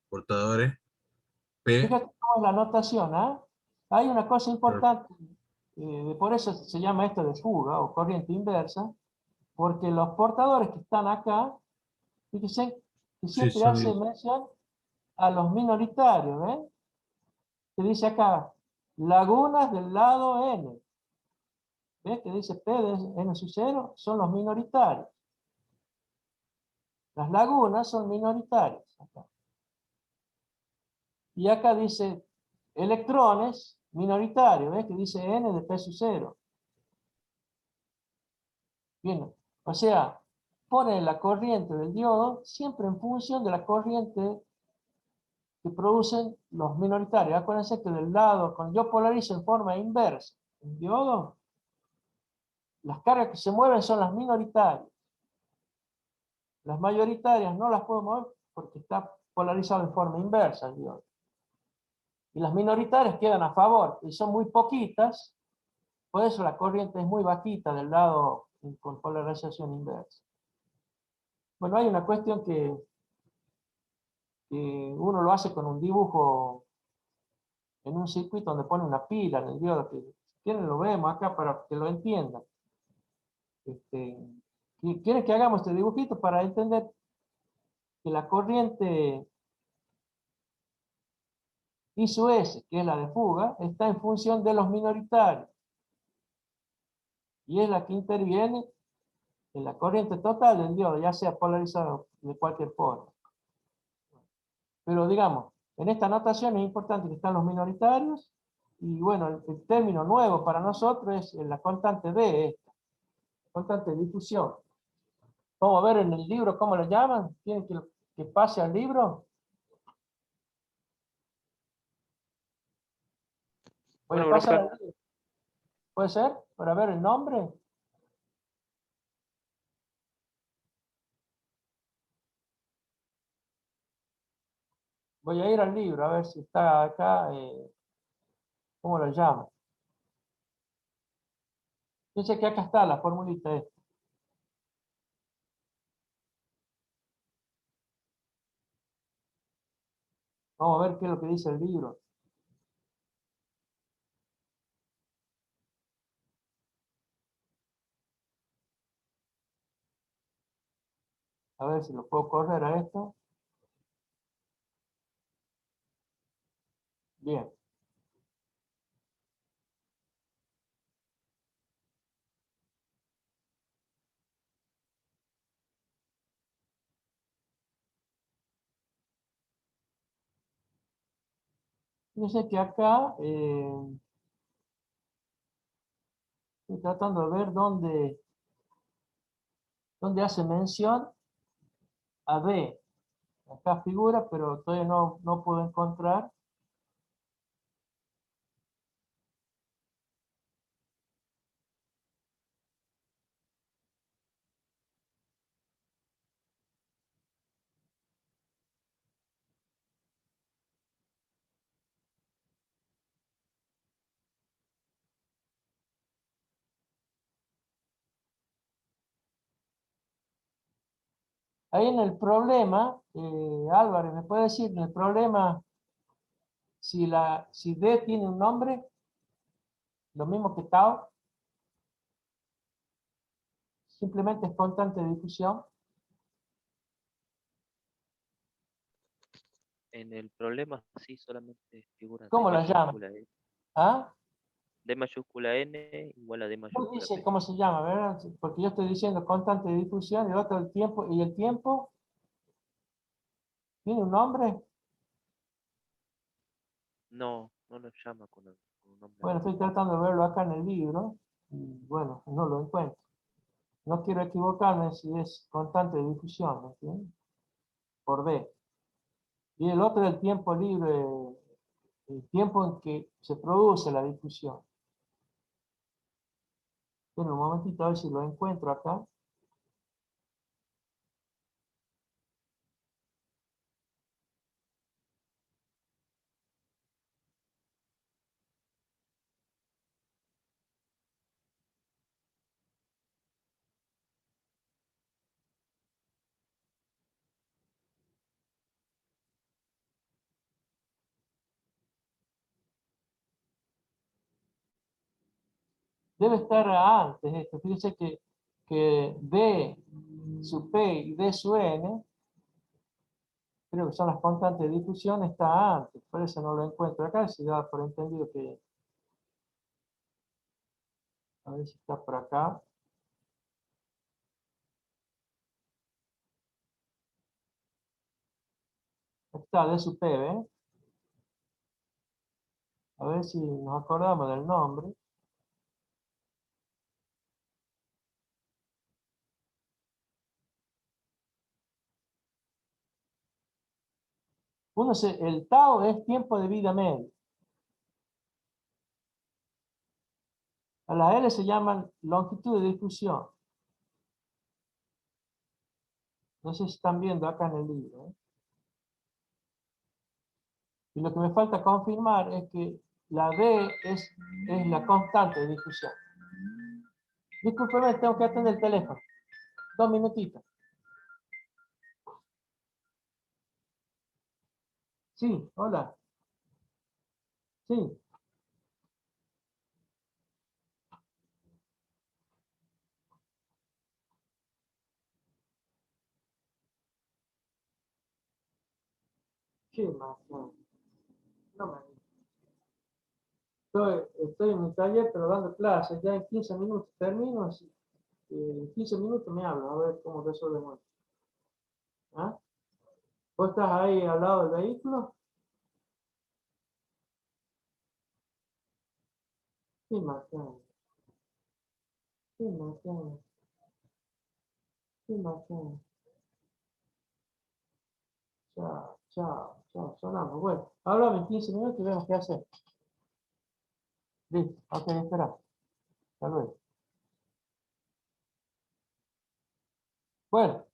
S3: portadores, P,
S1: Fíjate cómo es la notación, ¿ah? Hay una cosa importante, por eso se llama esto de fuga o corriente inversa, porque los portadores que están acá, fíjense que
S3: sí,
S1: siempre hace mención a los minoritarios, ¿ven? Que dice acá, lagunas del lado N. ¿Ves? Que dice P de N sub 0 son los minoritarios. Las lagunas son minoritarias. Acá. Y acá dice electrones minoritarios, ¿ves? Que dice N de P sub 0. Bien, o sea, pone la corriente del diodo siempre en función de la corriente que producen los minoritarios. Acuérdense que del lado, cuando yo polarizo en forma inversa el diodo, las cargas que se mueven son las minoritarias. Las mayoritarias no las puedo mover porque está polarizado en forma inversa el diodo. Y las minoritarias quedan a favor, y son muy poquitas, por eso la corriente es muy bajita del lado con polarización inversa. Bueno, hay una cuestión que uno lo hace con un dibujo en un circuito donde pone una pila en el diodo, que si quieren lo vemos acá para que lo entiendan. ¿Quieren que hagamos este dibujito para entender que la corriente I sub S, que es la de fuga, está en función de los minoritarios? Y es la que interviene en la corriente total del diodo, ya sea polarizado de cualquier forma. Pero digamos, en esta notación es importante que están los minoritarios, y bueno, el término nuevo para nosotros es la constante D, esta, constante de difusión. Vamos a ver en el libro cómo lo llaman. ¿Quieren que pase al libro? Voy a
S4: Bueno,
S1: pasar
S4: profe.
S1: al libro. ¿Puede ser? Para ver el nombre. Voy a ir al libro a ver si está acá. ¿Cómo lo llaman? Fíjense que acá está la formulita esta. Vamos a ver qué es lo que dice el libro. A ver si lo puedo correr a esto. Bien. Fíjense que acá estoy tratando de ver dónde hace mención a D. Acá figura, pero todavía no puedo encontrar. Ahí en el problema, Álvarez, ¿me puede decir en el problema si D tiene un nombre, lo mismo que tau, simplemente es constante de difusión?
S6: En el problema sí solamente figura D
S1: ¿Cómo la llama?
S6: mayúscula N.
S1: ¿Ah?
S6: D mayúscula N igual a D
S1: No
S6: mayúscula
S1: dice
S6: P.
S1: cómo se llama, ¿verdad? Porque yo estoy diciendo constante de difusión y el otro el tiempo. ¿Y el tiempo? ¿Tiene un nombre?
S6: No, no nos llama con un nombre
S1: Bueno,
S6: así.
S1: estoy tratando de verlo acá en el libro. Y bueno, no lo encuentro. No quiero equivocarme si es constante de difusión, ¿me entiendes? Por D. Y el otro es el tiempo libre, el tiempo en que se produce la difusión. Bueno, un momentito a ver si lo encuentro acá. Debe estar antes esto. Fíjense que D su P y D su N, creo que son las constantes de difusión, está antes. Por eso no lo encuentro acá. Se da por entendido que... A ver si está por acá. Está D su P, ¿ven? A ver si nos acordamos del nombre. El tau es tiempo de vida medio. A las L se llaman longitud de difusión. No sé si están viendo acá en el libro, ¿eh? Y lo que me falta confirmar es que la D es la constante de difusión. Discúlpeme, tengo que atender el teléfono. 2 minutitos. Sí, hola. Sí. ¿Qué más? No me... Estoy en mi taller, pero dando clases. Ya en 15 minutos termino. Así, en 15 minutos me hablo, a ver cómo resolvemos. ¿Ah? ¿Vos estás ahí al lado del vehículo? Sí, Marcelo. Sí, Marcelo. Sí, Marcelo. Chao, chao, chao. Sonamos. Bueno, háblame en 15 minutos y vemos qué hacer. Listo. Ok, espera. Hasta luego. Bueno,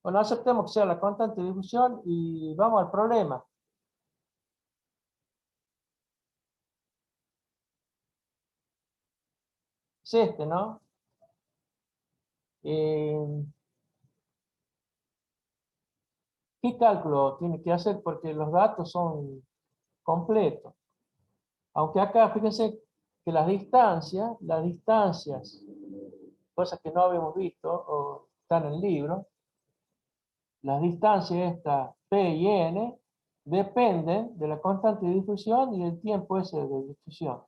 S1: bueno, aceptemos que sea la constante de difusión y vamos al problema. Es este, ¿no? ¿Qué cálculo tiene que hacer? Porque los datos son completos. Aunque acá, fíjense que las distancias, cosas que no habíamos visto o están en el libro, las distancias estas P y N dependen de la constante de difusión y del tiempo ese de difusión.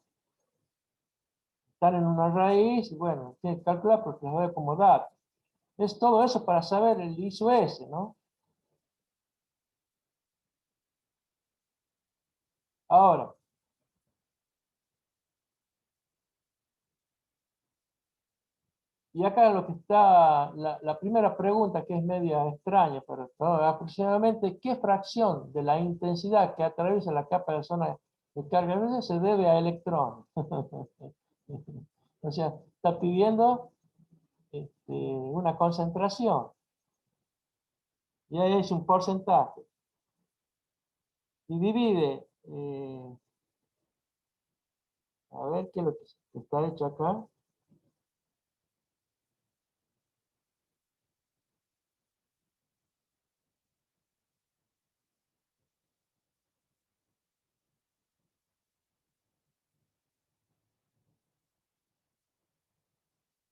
S1: Están en una raíz y bueno, tiene que calcular porque las ve como datos. Es todo eso para saber el I sub S, ¿no? Ahora, Y acá lo que está, la primera pregunta que es media extraña, pero aproximadamente, ¿qué fracción de la intensidad que atraviesa la capa de zona de carga luz se debe a electrones? O sea, está pidiendo una concentración. Y ahí es un porcentaje. Y divide, a ver qué es lo que está hecho acá.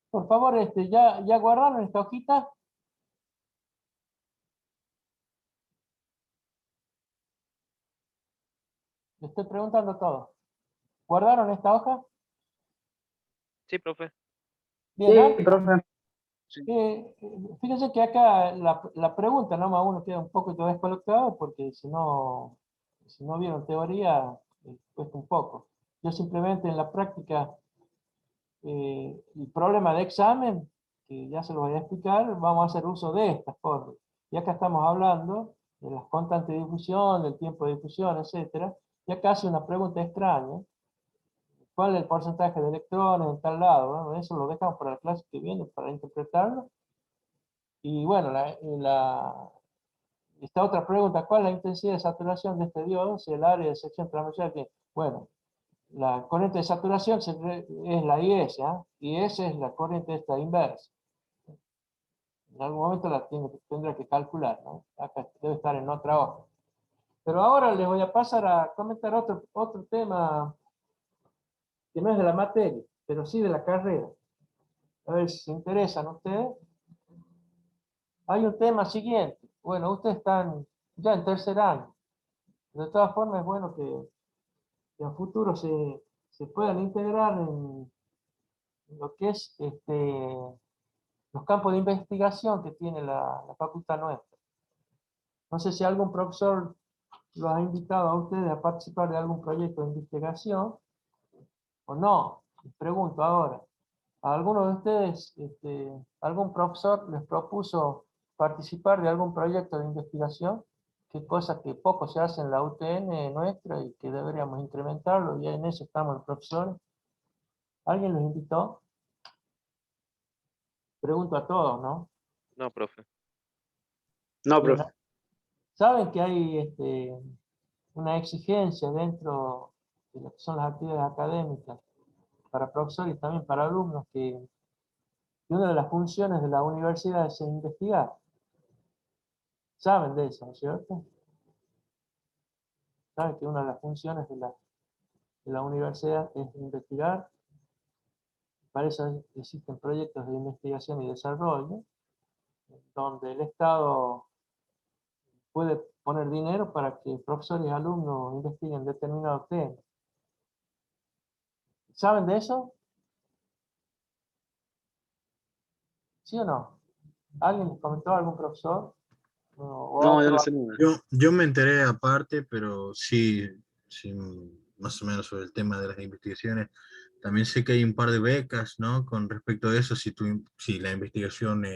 S1: Por favor, ¿ya guardaron esta hojita? Le estoy preguntando todo. ¿Guardaron esta hoja?
S6: Sí, profe.
S1: Bien, ¿ah?
S7: profe.
S1: Fíjense que acá la pregunta, ¿no? Uno queda un poco descolocado porque si no vieron teoría, cuesta un poco. Yo simplemente en la práctica, el problema de examen, que ya se lo voy a explicar, vamos a hacer uso de estas formas. Y acá estamos hablando de las constantes de difusión, del tiempo de difusión, etcétera. Y acá hace una pregunta extraña. ¿Cuál es el porcentaje de electrones en tal lado? Bueno, eso lo dejamos para la clase que viene, para interpretarlo. Y bueno, esta otra pregunta, ¿cuál es la intensidad de saturación de este diodo? Si el área de sección transversal que, bueno, la corriente de saturación es la IS, ¿ah? Y esa es la corriente esta inversa. En algún momento tendrá que calcular, ¿no? Acá debe estar en otra hoja. Pero ahora les voy a pasar a comentar otro tema que no es de la materia, pero sí de la carrera. A ver si se interesan ustedes. Hay un tema siguiente. Bueno, ustedes están ya en tercer año. De todas formas, es bueno que en futuro se puedan integrar en lo que es los campos de investigación que tiene la facultad nuestra. No sé si algún profesor los ha invitado a ustedes a participar de algún proyecto de investigación o no. Les pregunto ahora, ¿a alguno de ustedes, algún profesor les propuso participar de algún proyecto de investigación? Que cosa que poco se hace en la UTN nuestra y que deberíamos incrementarlo, y en eso estamos los profesores. ¿Alguien los invitó? Pregunto a todos, ¿no?
S6: No, profe.
S7: No,
S1: Bien,
S7: profe.
S1: saben que hay una exigencia dentro de lo que son las actividades académicas para profesores y también para alumnos, que una de las funciones de la universidad es investigar. Saben de eso, ¿no es cierto? Saben que una de las funciones de la universidad es investigar. Para eso existen proyectos de investigación y desarrollo, donde el Estado puede poner dinero para que profesores y alumnos investiguen determinados temas. ¿Saben de eso? ¿Sí o no? ¿Alguien les comentó, algún profesor? ¿O
S7: No, yo
S1: otro?
S7: no sé nada.
S3: Yo me enteré aparte, pero sí, sí, más o menos sobre el tema de las investigaciones. También sé que hay un par de becas, ¿no? Con respecto a eso, si la investigación o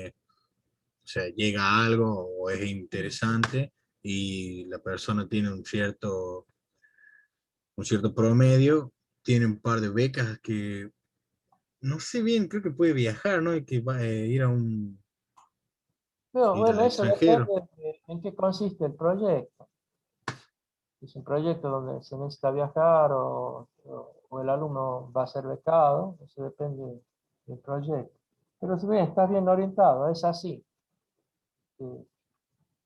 S3: sea, llega a algo o es interesante y la persona tiene un cierto promedio, tiene un par de becas que no sé bien, creo que puede viajar, ¿no? Y que va a ir
S1: Pero,
S3: ir
S1: bueno,
S3: al
S1: eso
S3: extranjero.
S1: depende de en qué consiste el proyecto. Si es un proyecto donde se necesita viajar o el alumno va a ser becado, eso depende del proyecto. Pero si bien, estás bien orientado, es así.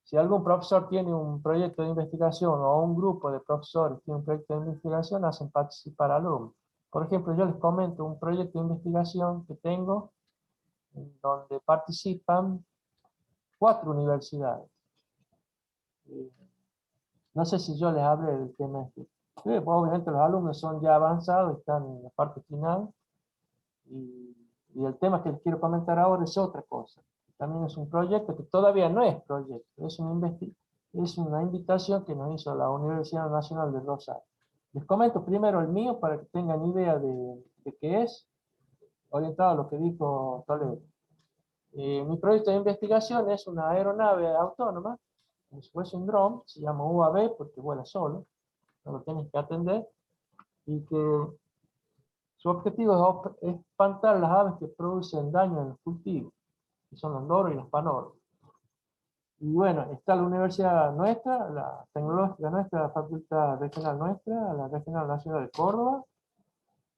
S1: Si algún profesor tiene un proyecto de investigación o un grupo de profesores tiene un proyecto de investigación, hacen participar alumnos. Por ejemplo, yo les comento un proyecto de investigación que tengo, en donde participan 4 universidades. No sé si yo les hablé del tema este. Sí, pues, obviamente los alumnos son ya avanzados, están en la parte final, y el tema que les quiero comentar ahora es otra cosa. También es un proyecto que todavía no es proyecto, es una invitación que nos hizo la Universidad Nacional de Rosario. Les comento primero el mío para que tengan idea de qué es, orientado a lo que dijo Toledo. Mi proyecto de investigación es una aeronave autónoma, como si fuese un dron, se llama UAV porque vuela solo, no lo tienes que atender, y que su objetivo es espantar las aves que producen daño en los cultivos, que son los loros y los panoros. Y bueno, está la universidad nuestra, la tecnológica nuestra, la facultad regional nuestra, la regional nacional de Córdoba,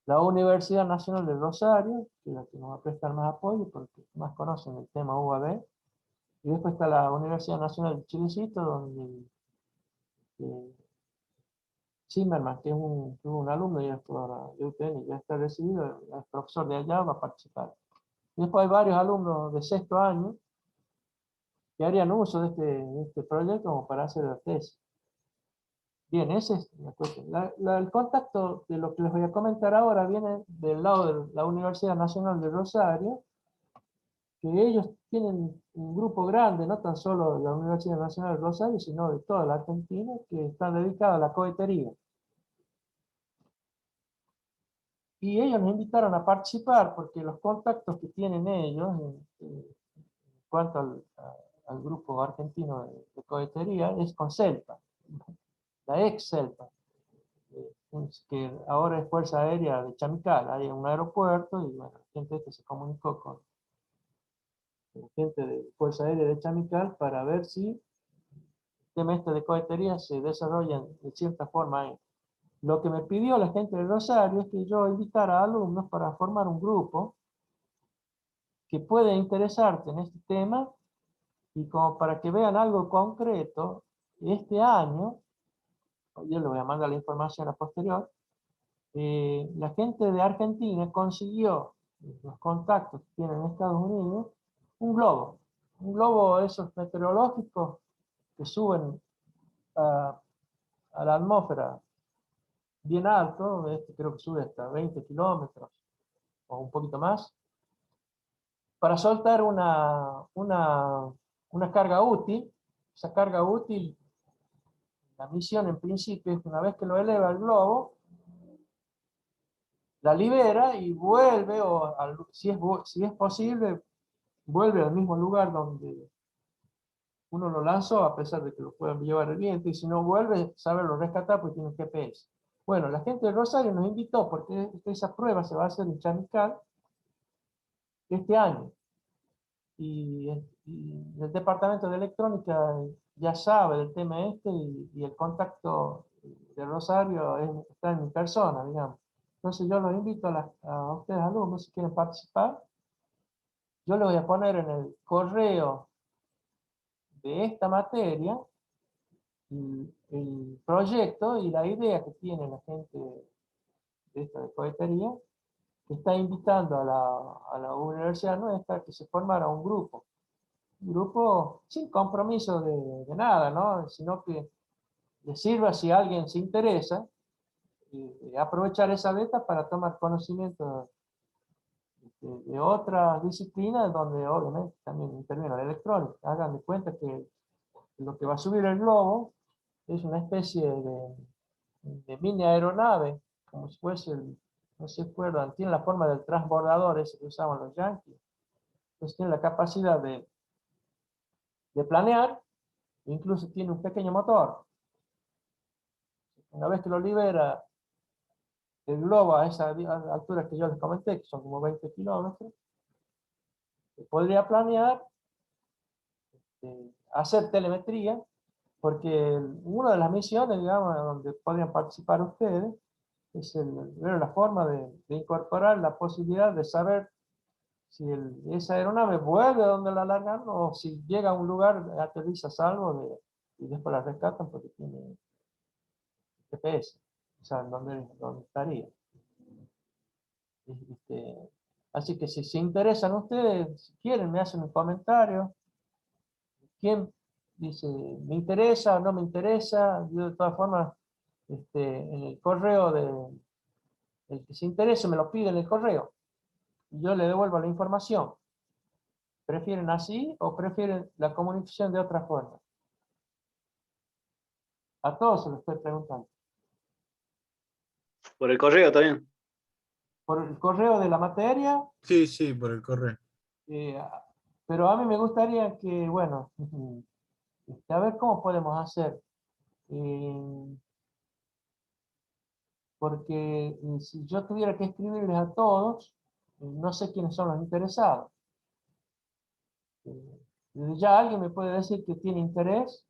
S1: la Universidad Nacional de Rosario, que es la que nos va a prestar más apoyo porque más conocen el tema UAV, y después está la Universidad Nacional de Chilecito, donde Zimmerman, que es un alumno y es de UTN, ya está recibido, es profesor de allá, va a participar. Y después hay varios alumnos de sexto año que harían uso de este proyecto como para hacer la tesis. Bien, ese es la cuestión. El contacto de lo que les voy a comentar ahora viene del lado de la Universidad Nacional de Rosario, que ellos tienen un grupo grande, no tan solo de la Universidad Nacional de Rosario, sino de toda la Argentina, que está dedicada a la cohetería. Y ellos nos invitaron a participar porque los contactos que tienen ellos en cuanto al grupo argentino de cohetería es con CELPA, la ex CELPA, que ahora es Fuerza Aérea de Chamical. Hay un aeropuerto y bueno, la gente se comunicó con gente de Fuerza Aérea de Chamical para ver si el tema este de cohetería se desarrolla de cierta forma ahí. Lo que me pidió la gente de Rosario es que yo invitara a alumnos para formar un grupo que puede interesarte en este tema y como para que vean algo concreto, este año, yo le voy a mandar la información a posterior, la gente de Argentina consiguió los contactos que tienen en Estados Unidos, un globo de esos meteorológicos que suben a la atmósfera bien alto, este creo que sube hasta 20 kilómetros o un poquito más, para soltar una carga útil. Esa carga útil, la misión en principio es que una vez que lo eleva el globo, la libera y vuelve, o si es posible, vuelve al mismo lugar donde uno lo lanzó, a pesar de que lo puedan llevar el viento, y si no vuelve, saberlo rescatar porque tiene un GPS. Bueno, la gente de Rosario nos invitó porque esa prueba se va a hacer en Chamical este año. Y el departamento de electrónica ya sabe del tema este y el contacto de Rosario está en mi persona, digamos. Entonces yo los invito a ustedes alumnos, si quieren participar, yo les voy a poner en el correo de esta materia el proyecto y la idea que tiene la gente de esta de cohetería, que está invitando a la universidad nuestra que se formara un grupo sin compromiso de nada, ¿no? Sino que le sirva si alguien se interesa y aprovechar esa beta para tomar conocimiento de otras disciplinas donde obviamente también interviene la electrónica. Hagan de cuenta que lo que va a subir el globo es una especie de mini aeronave, como si fuese, no se acuerdan, tiene la forma del transbordador ese que usaban los yankees. Entonces tiene la capacidad de planear, incluso tiene un pequeño motor. Una vez que lo libera el globo a esa altura que yo les comenté, que son como 20 kilómetros, podría planear, hacer telemetría, porque una de las misiones, digamos, donde podrían participar ustedes, es ver la forma de incorporar la posibilidad de saber si esa aeronave vuelve a donde la largan o si llega a un lugar, aterriza a salvo y después la rescatan porque tiene GPS, o sea, dónde estaría. Así que si se interesan ustedes, si quieren, me hacen un comentario. ¿Quién dice, me interesa o no me interesa? Yo de todas formas, en el correo el que se interese me lo pide en el correo. Y yo le devuelvo la información. ¿Prefieren así o prefieren la comunicación de otra forma? A todos se lo estoy preguntando.
S7: Por el correo también.
S1: Por el correo de la materia,
S3: Sí, sí, por el correo.
S1: Pero a mí me gustaría que, bueno, a ver cómo podemos hacer. Porque si yo tuviera que escribirles a todos, no sé quiénes son los interesados. Ya alguien me puede decir que tiene interés,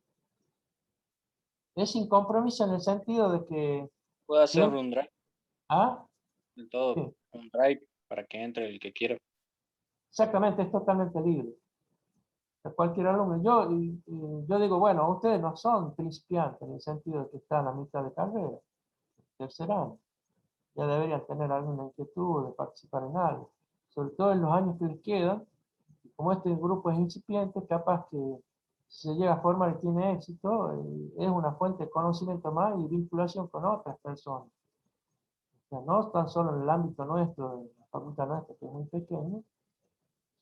S1: es sin compromiso en el sentido de que,
S4: Puedo hacer
S1: ¿sí?
S4: un drive
S1: ¿Ah?
S4: de todo,
S1: Sí,
S4: un drive para que entre el que quiera.
S1: exactamente, es totalmente libre. A cualquier alumno. Yo digo, bueno, ustedes no son principiantes en el sentido de que están a mitad de carrera, tercer año. Ya deberían tener alguna inquietud de participar en algo. Sobre todo en los años que les quedan, como este grupo es incipiente, capaz que si se llega a formar y tiene éxito, es una fuente de conocimiento más y vinculación con otras personas. O sea, no tan solo en el ámbito nuestro, de la facultad nuestra, que es muy pequeño,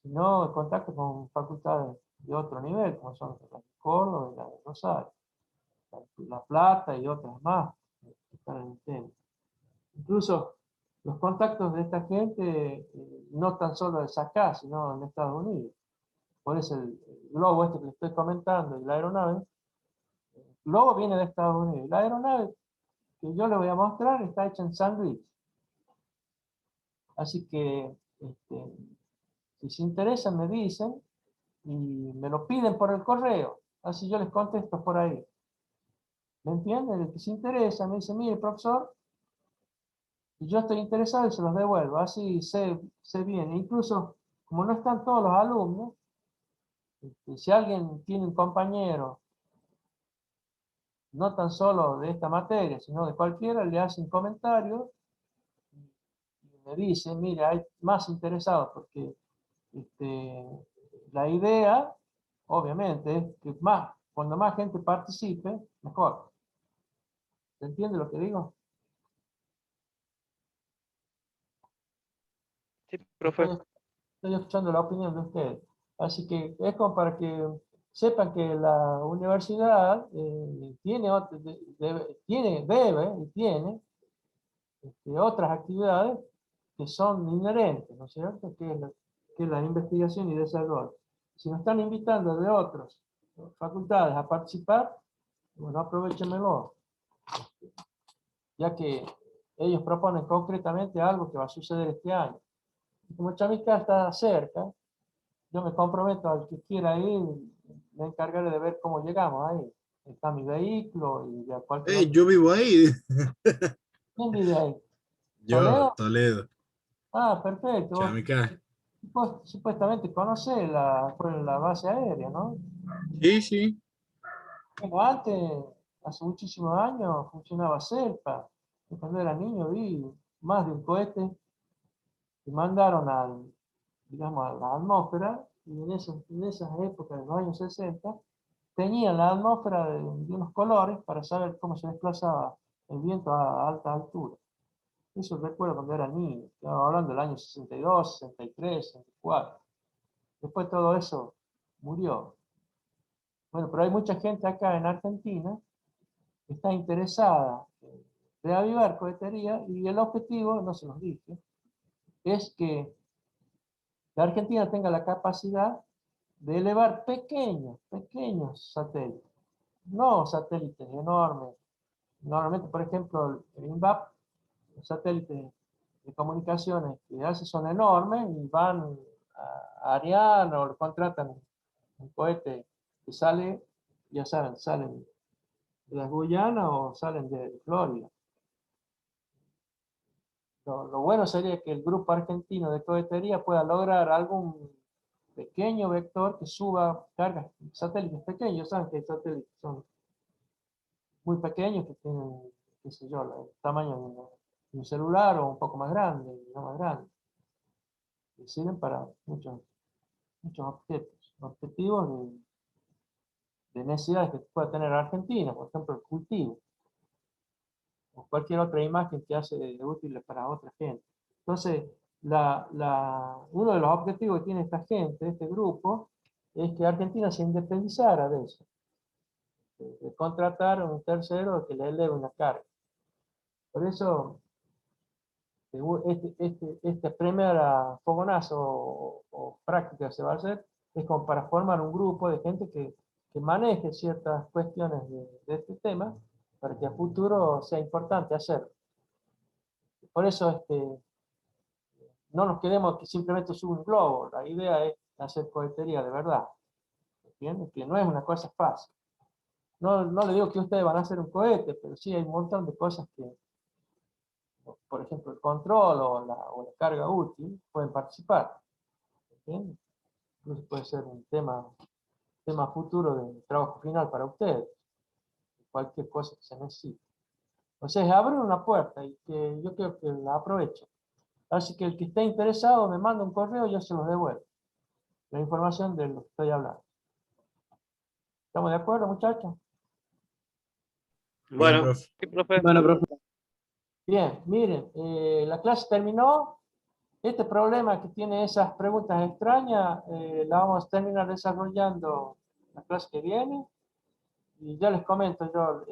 S1: sino en contacto con facultades de otro nivel, como son la de Córdoba y la de Rosario, La Plata y otras más que están en el tema. Incluso los contactos de esta gente no tan solo es acá, sino en Estados Unidos. Por eso el globo este que les estoy comentando y la aeronave, el globo viene de Estados Unidos. La aeronave que yo les voy a mostrar está hecha en San Luis. Así que si se interesan me dicen y me lo piden por el correo. Así yo les contesto por ahí. ¿Me entienden? El que se interesa me dice, mire, profesor, y yo estoy interesado y se los devuelvo. Así sé bien. Incluso, como no están todos los alumnos, si alguien tiene un compañero, no tan solo de esta materia, sino de cualquiera, le hace un comentario y me dice, mire, hay más interesados porque este, la idea, obviamente, es que cuando más gente participe, mejor. ¿Se entiende lo que digo?
S6: Sí, profe.
S1: Estoy escuchando la opinión de ustedes. Así que es como para que sepan que la universidad debe y tiene otras actividades que son inherentes, ¿no es cierto? Que es la investigación y desarrollo. Si nos están invitando de otras facultades a participar, bueno, aprovechenmelo, ya que ellos proponen concretamente algo que va a suceder este año. Y como Chavisca está cerca, yo me comprometo al que quiera ir, me encargaré de ver cómo llegamos ahí. Está mi vehículo y ya cualquier otro.
S3: Yo vivo ahí.
S1: ¿Quién vive ahí?
S3: Yo,
S1: ¿Toledo?
S3: Toledo,
S1: Ah, perfecto.
S3: Chamical.
S1: Vos supuestamente conocés la base aérea, ¿no?
S3: Sí, sí.
S1: Bueno, antes, hace muchísimos años, funcionaba CELPA. Yo cuando era niño vi más de un cohete que mandaron digamos, a la atmósfera, y en esas épocas, de los años 60, tenían la atmósfera de unos colores para saber cómo se desplazaba el viento a alta altura. Eso recuerdo cuando era niño, estaba hablando del año 62, 63, 64. Después todo eso murió. Bueno, pero hay mucha gente acá en Argentina que está interesada en reavivar cohetería y el objetivo, no se los dije, es que la Argentina tenga la capacidad de elevar pequeños satélites, no satélites enormes. Normalmente, por ejemplo, el INVAP, los satélites de comunicaciones que hace son enormes y van a Ariane o le contratan un cohete que sale, ya saben, salen de las Guyanas o salen de Florida. Lo bueno sería que el grupo argentino de cohetería pueda lograr algún pequeño vector que suba cargas, satélites pequeños, saben que hay satélites que son muy pequeños, que tienen, qué sé yo, el tamaño de un celular o un poco más grande, no más grande. Y sirven para muchos objetivos de necesidades que pueda tener Argentina, por ejemplo, el cultivo, o cualquier otra imagen que hace útil para otra gente. Entonces, uno de los objetivos que tiene esta gente, este grupo, es que Argentina se independizara de eso, de contratar a un tercero que le eleve una carga. Por eso, este primera fogonazo o práctica se va a hacer es como para formar un grupo de gente que maneje ciertas cuestiones de este tema, para que a futuro sea importante hacerlo. Por eso no nos quedemos que simplemente suba un globo, la idea es hacer cohetería de verdad. ¿Entienden? Que no es una cosa fácil. No le digo que ustedes van a hacer un cohete, pero sí hay un montón de cosas que, por ejemplo, el control o la carga útil pueden participar. ¿Entienden? Incluso puede ser un tema futuro de trabajo final para ustedes. Cualquier cosa que se necesite. Entonces, abren una puerta y que yo creo que la aprovecho. Así que el que esté interesado me manda un correo y yo se lo devuelvo. La información de lo que estoy hablando. ¿Estamos de acuerdo, muchachos?
S3: Bien,
S7: Bueno,
S3: profe.
S6: Sí, profe.
S7: bueno, profe.
S1: Bien, miren, la clase terminó. Este problema que tiene esas preguntas extrañas, la vamos a terminar desarrollando la clase que viene. Y ya les comento yo,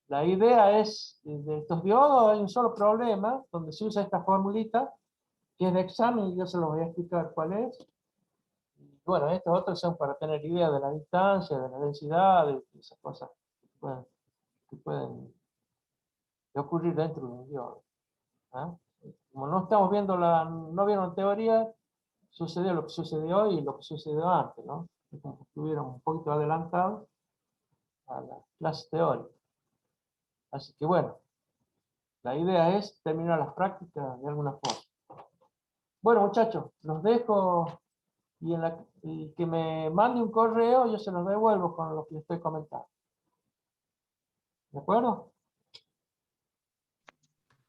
S1: la idea es, de estos diodos hay un solo problema, donde se usa esta formulita, que es de examen, y yo se los voy a explicar cuál es. Y bueno, estos otros son para tener idea de la distancia, de la densidad, de esas cosas que pueden ocurrir dentro de un diodo. ¿Ah? Como no estamos viendo no vieron teoría, sucedió lo que sucedió y lo que sucedió antes, ¿no? Como que estuvieron un poquito adelantados a la clase teórica. Así que bueno, la idea es terminar las prácticas de alguna forma. Bueno, muchachos, los dejo y que me mande un correo, yo se los devuelvo con lo que estoy comentando. ¿De acuerdo?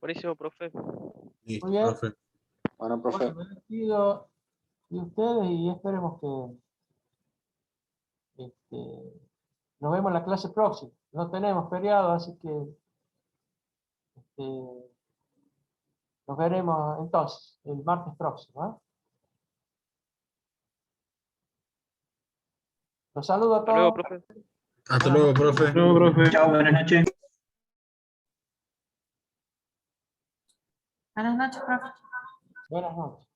S6: Buenísimo, profe.
S3: Listo,
S1: Muy bien.
S3: profe.
S4: Bueno, profe.
S1: Bueno, me despido de ustedes y esperemos que nos vemos en la clase próxima. No tenemos feriado, así que nos veremos entonces el martes próximo. ¿Eh? Los saludo a
S6: Hasta luego,
S1: todos.
S6: profe.
S3: Hasta luego, profe.
S7: Luego, profe. Chao, buenas noches.
S8: Buenas noches, profe.
S1: Buenas noches.